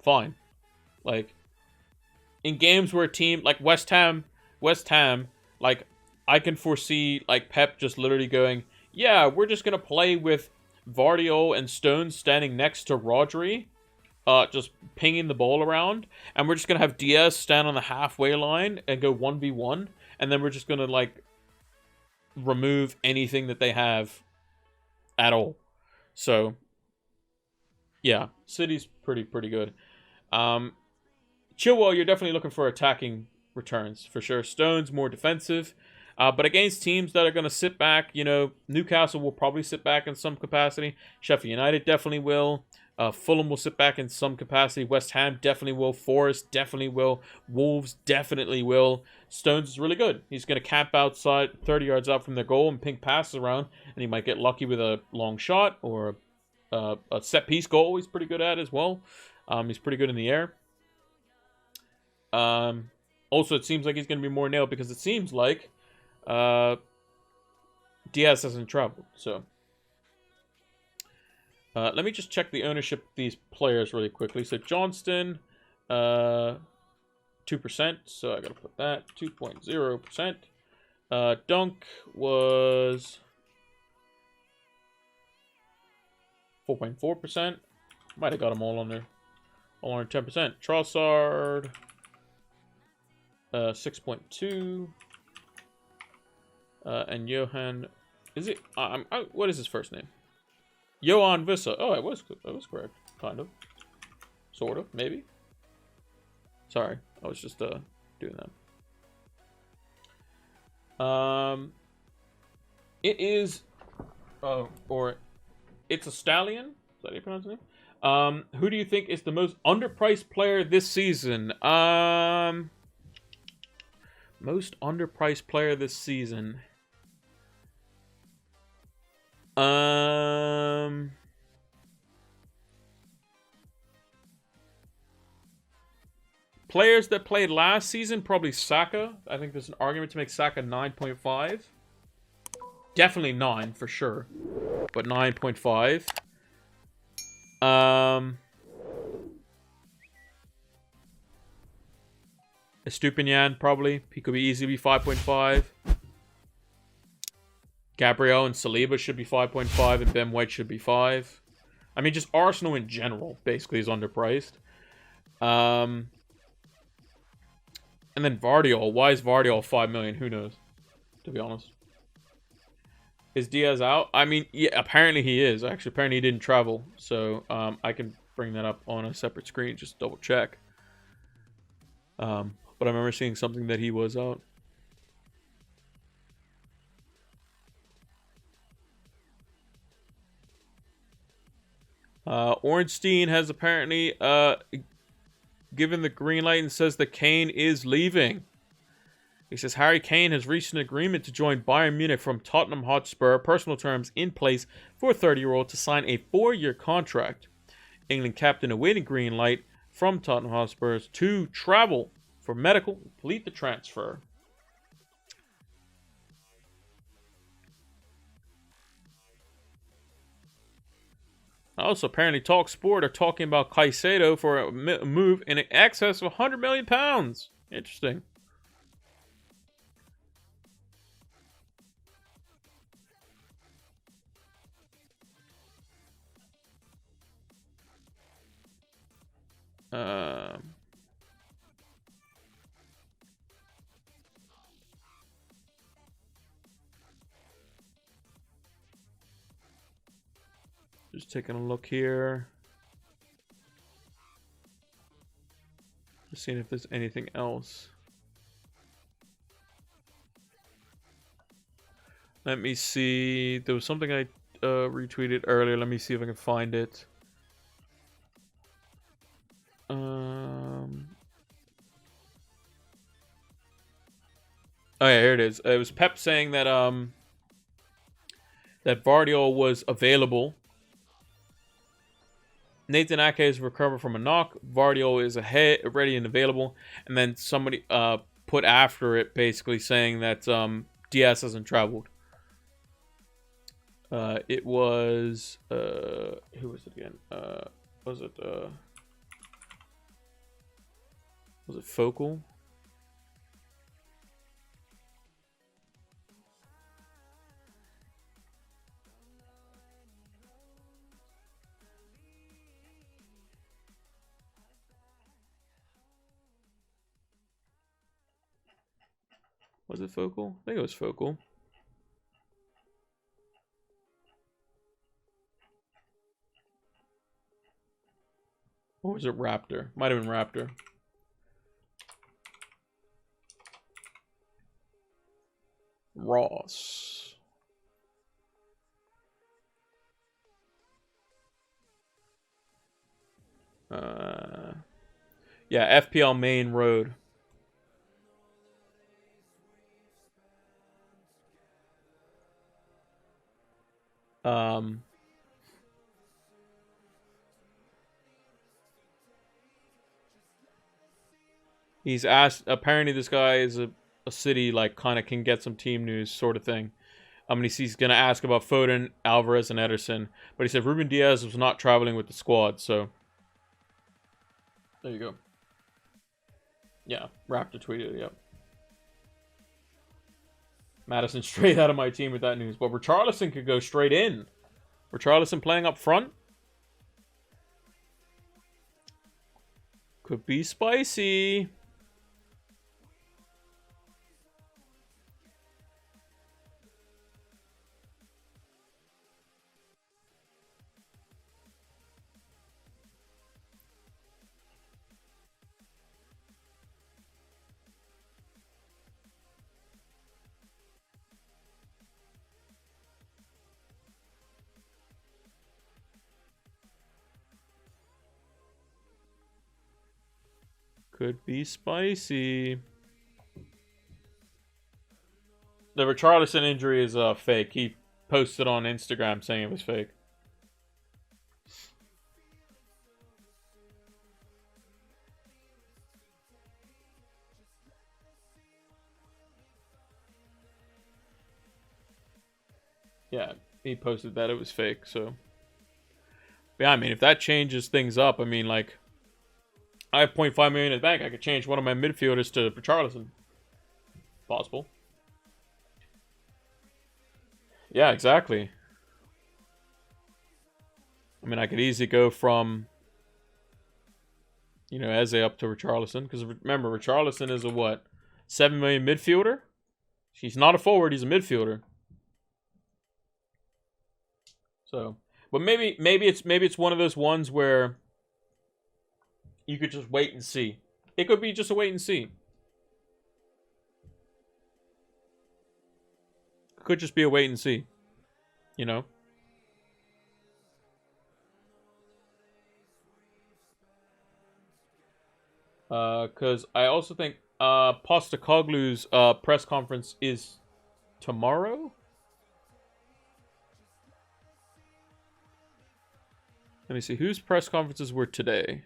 Fine. Like, in games where a team, like West Ham, like, I can foresee, like, Pep just literally going, yeah, we're just going to play with Vardy and Stones standing next to Rodri, just pinging the ball around, and we're just going to have Diaz stand on the halfway line and go 1v1, and then we're just going to, like, remove anything that they have at all. So, yeah, City's pretty good. Chilwell, you're definitely looking for attacking returns, for sure. Stone's more defensive. But against teams that are going to sit back, you know, Newcastle will probably sit back in some capacity. Sheffield United definitely will. Fulham will sit back in some capacity. West Ham definitely will. Forest definitely will. Wolves definitely will. Stones is really good. He's going to camp outside 30 yards out from their goal and ping passes around. And he might get lucky with a long shot or a set-piece goal he's pretty good at as well. He's pretty good in the air. Also, it seems like he's going to be more nailed because it seems like Diaz hasn't traveled, so let me just check the ownership of these players really quickly. So Johnston, 2%, so I gotta put that 2.0%. Dunk was 4.4%. Might have got them all under 10%. Trossard, 6.2. And Johan, is it? What is his first name? Johan Vissa. Oh, it was correct. Kind of. Sort of, maybe. Sorry, I was just doing that. It is or it's a stallion. Is that how you pronounce it? Who do you think is the most underpriced player this season? Most underpriced player this season. Players that played last season, probably Saka. I think there's an argument to make Saka 9.5. Definitely 9 for sure, but 9.5. Estupinian, probably. He could be easily 5.5. Gabriel and Saliba should be 5.5, and Ben White should be 5. I mean, just Arsenal in general, basically, is underpriced. And then Vardiol. Why is Vardiol 5 million? Who knows, to be honest. Is Diaz out? I mean, yeah, apparently he is. Actually, apparently he didn't travel. So, I can bring that up on a separate screen, just double check. But I remember seeing something that he was out. Ornstein has apparently given the green light and says that Kane is leaving. He says Harry Kane has reached an agreement to join Bayern Munich from Tottenham Hotspur, personal terms in place for a 30-year-old to sign a 4-year contract. England captain awaiting green light from Tottenham Hotspur to travel for medical and complete the transfer. Also, apparently TalkSport are talking about Caicedo for a move in excess of £100 million. Interesting. Just taking a look here. Just seeing if there's anything else. Let me see. There was something I retweeted earlier. Let me see if I can find it. Oh yeah, here it is. It was Pep saying that that Vardiol was available. Nathan Ake has recovered from a knock. Vardiol is ahead, ready and available. And then somebody put after it basically saying that Diaz hasn't traveled. It was who was it again? Was it Focal? Was it Focal? I think it was Focal. Or was it Raptor? Might have been Raptor. Ross. Yeah, FPL Main Road. He's asked, apparently this guy is a city, like, kind of can get some team news sort of thing. He's going to ask about Foden, Alvarez, and Ederson. But he said Ruben Diaz was not traveling with the squad, so there you go. Yeah, Raptor tweeted it, yep. Madison straight out of my team with that news. But Richarlison could go straight in. Richarlison playing up front. Could be spicy. Could be spicy. The Richarlison injury is fake. He posted on Instagram saying it was fake. Yeah, he posted that it was fake, so. Yeah, I mean, if that changes things up, I mean, like, I have 0.5 million in the bank. I could change one of my midfielders to Richarlison. Possible. Yeah, exactly. I mean, I could easily go from, you know, Eze up to Richarlison. Because remember, Richarlison is a what? 7 million midfielder? He's not a forward, he's a midfielder. So, but maybe it's one of those ones where you could just wait and see. It could be just a wait and see. It could just be a wait and see. You know? Because I also think Postecoglou's press conference is tomorrow? Let me see. Whose press conferences were today?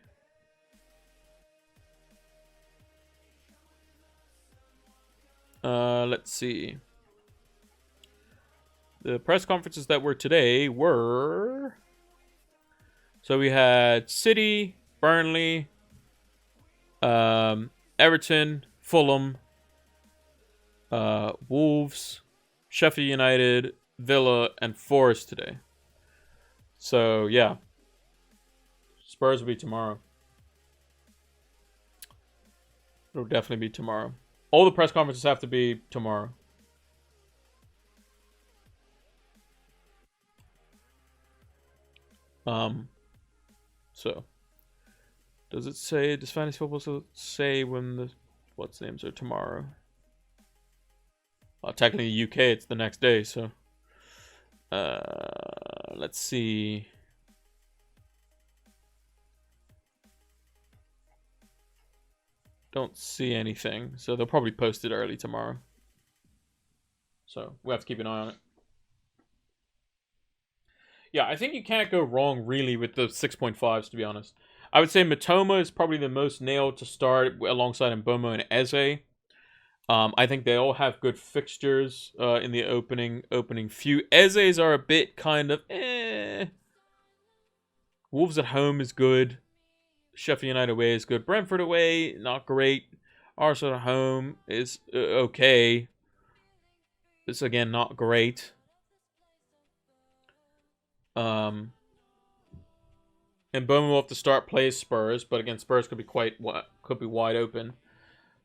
Let's see. The press conferences that were today were... So we had City, Burnley, Everton, Fulham, Wolves, Sheffield United, Villa, and Forest today. So, yeah. Spurs will be tomorrow. It'll definitely be tomorrow. All the press conferences have to be tomorrow. So. Does it say, does Fantasy Football say when the, what's names are tomorrow? Well, technically UK, it's the next day, so. Let's see. Don't see anything, so they'll probably post it early tomorrow. So, we have to keep an eye on it. Yeah, I think you can't go wrong, really, with the 6.5s, to be honest. I would say Matoma is probably the most nailed to start alongside Mbomo and Eze. I think they all have good fixtures in the opening few. Eze's are a bit kind of Wolves at home is good. Sheffield United away is good. Brentford away, not great. Arsenal at home is okay. It's again not great. And Bowman will have to start plays Spurs, but again, Spurs could be wide open.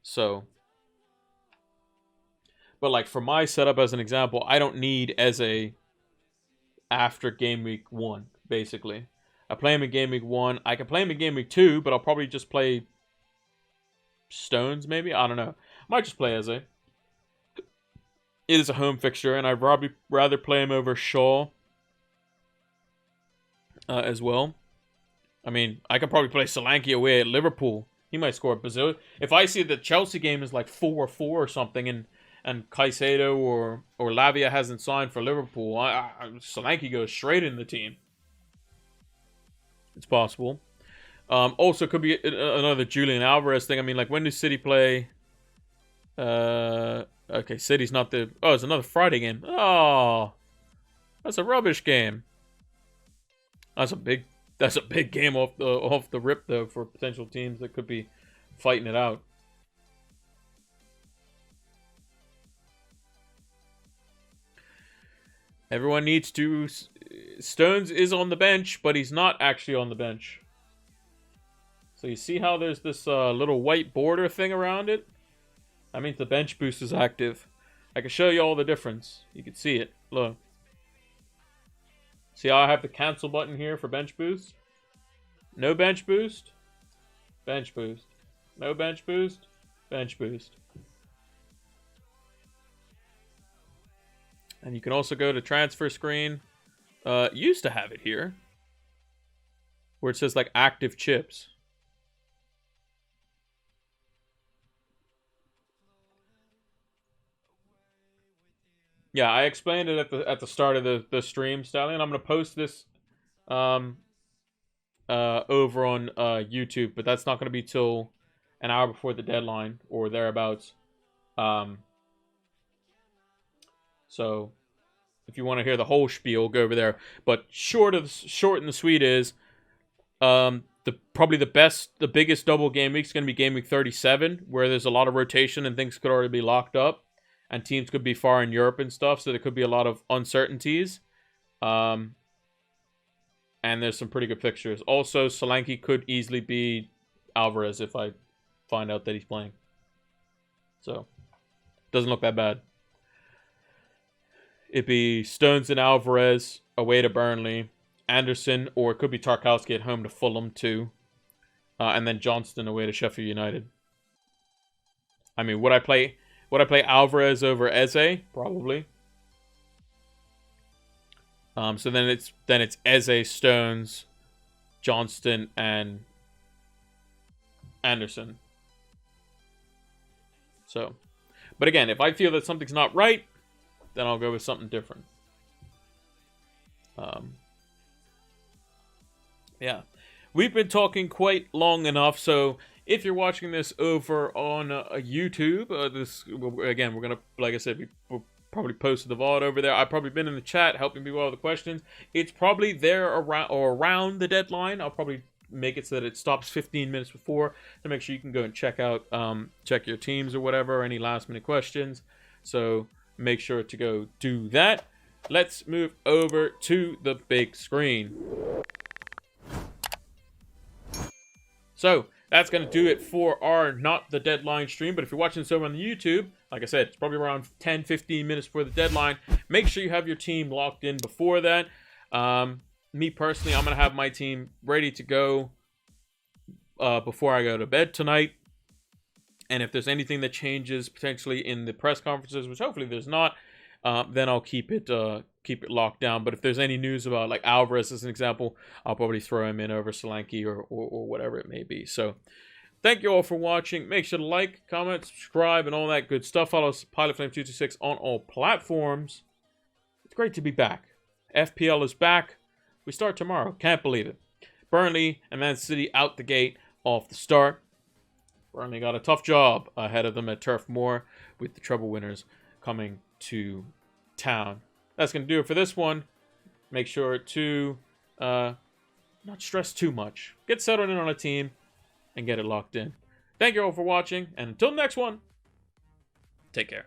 So, but like for my setup as an example, I don't need Eze after game week 1, basically. I play him in game week 1. I can play him in game week 2, but I'll probably just play Stones, maybe? I don't know. I might just play Eze. It is a home fixture, and I'd probably rather play him over Shaw as well. I mean, I could probably play Solanke away at Liverpool. He might score a bazillion. If I see the Chelsea game is like 4-4 or something, and Caicedo or Lavia hasn't signed for Liverpool, Solanke goes straight in the team. It's possible. Also, could be another Julian Alvarez thing. I mean, like, when does City play? Okay, City's not the... Oh, it's another Friday game. Oh, that's a rubbish game. That's a big game off the rip, though, for potential teams that could be fighting it out. Everyone needs to... Stones is on the bench, but he's not actually on the bench. So you see how there's this little white border thing around it? That means the bench boost is active. I can show you all the difference. You can see it. Look. See how I have the cancel button here for bench boost? No bench boost. Bench boost. No bench boost. Bench boost. And you can also go to transfer screen. Used to have it here. Where it says like active chips. Yeah, I explained it at the start of the stream, Stallion. I'm gonna post this over on YouTube, but that's not gonna be till an hour before the deadline or thereabouts. So if you want to hear the whole spiel, go over there. But short and the sweet is, probably the biggest double game week is going to be game week 37, where there's a lot of rotation and things could already be locked up, and teams could be far in Europe and stuff, so there could be a lot of uncertainties. And there's some pretty good fixtures. Also, Solanke could easily be Alvarez if I find out that he's playing. So, doesn't look that bad. It'd be Stones and Alvarez away to Burnley, Anderson, or it could be Tarkowski at home to Fulham too, and then Johnston away to Sheffield United. I mean, would I play Alvarez over Eze? Probably. So then it's Eze, Stones, Johnston, and Anderson. So, but again, if I feel that something's not right, then I'll go with something different. Yeah. We've been talking quite long enough, so if you're watching this over on YouTube, again, we're going to, like I said, we'll probably post the VOD over there. I've probably been in the chat helping people out with the questions. It's probably there around the deadline. I'll probably make it so that it stops 15 minutes before to make sure you can go and check out, check your teams or whatever, or any last minute questions. So make sure to go do that. Let's move over to the big screen. So that's going to do it for our Not the Deadline stream. But if you're watching this over on the YouTube, like I said, it's probably around 10-15 minutes before the deadline. Make sure you have your team locked in before that. Me personally, I'm going to have my team ready to go before I go to bed tonight. And if there's anything that changes potentially in the press conferences, which hopefully there's not, then I'll keep it locked down. But if there's any news about like Alvarez as an example, I'll probably throw him in over Solanke or whatever it may be. So thank you all for watching. Make sure to like, comment, subscribe, and all that good stuff. Follow us, PilotFlame226, on all platforms. It's great to be back. FPL is back. We start tomorrow. Can't believe it. Burnley and Man City out the gate off the start. Burnley got a tough job ahead of them at Turf Moor with the treble winners coming to town. That's going to do it for this one. Make sure to not stress too much. Get settled in on a team and get it locked in. Thank you all for watching, and until next one, take care.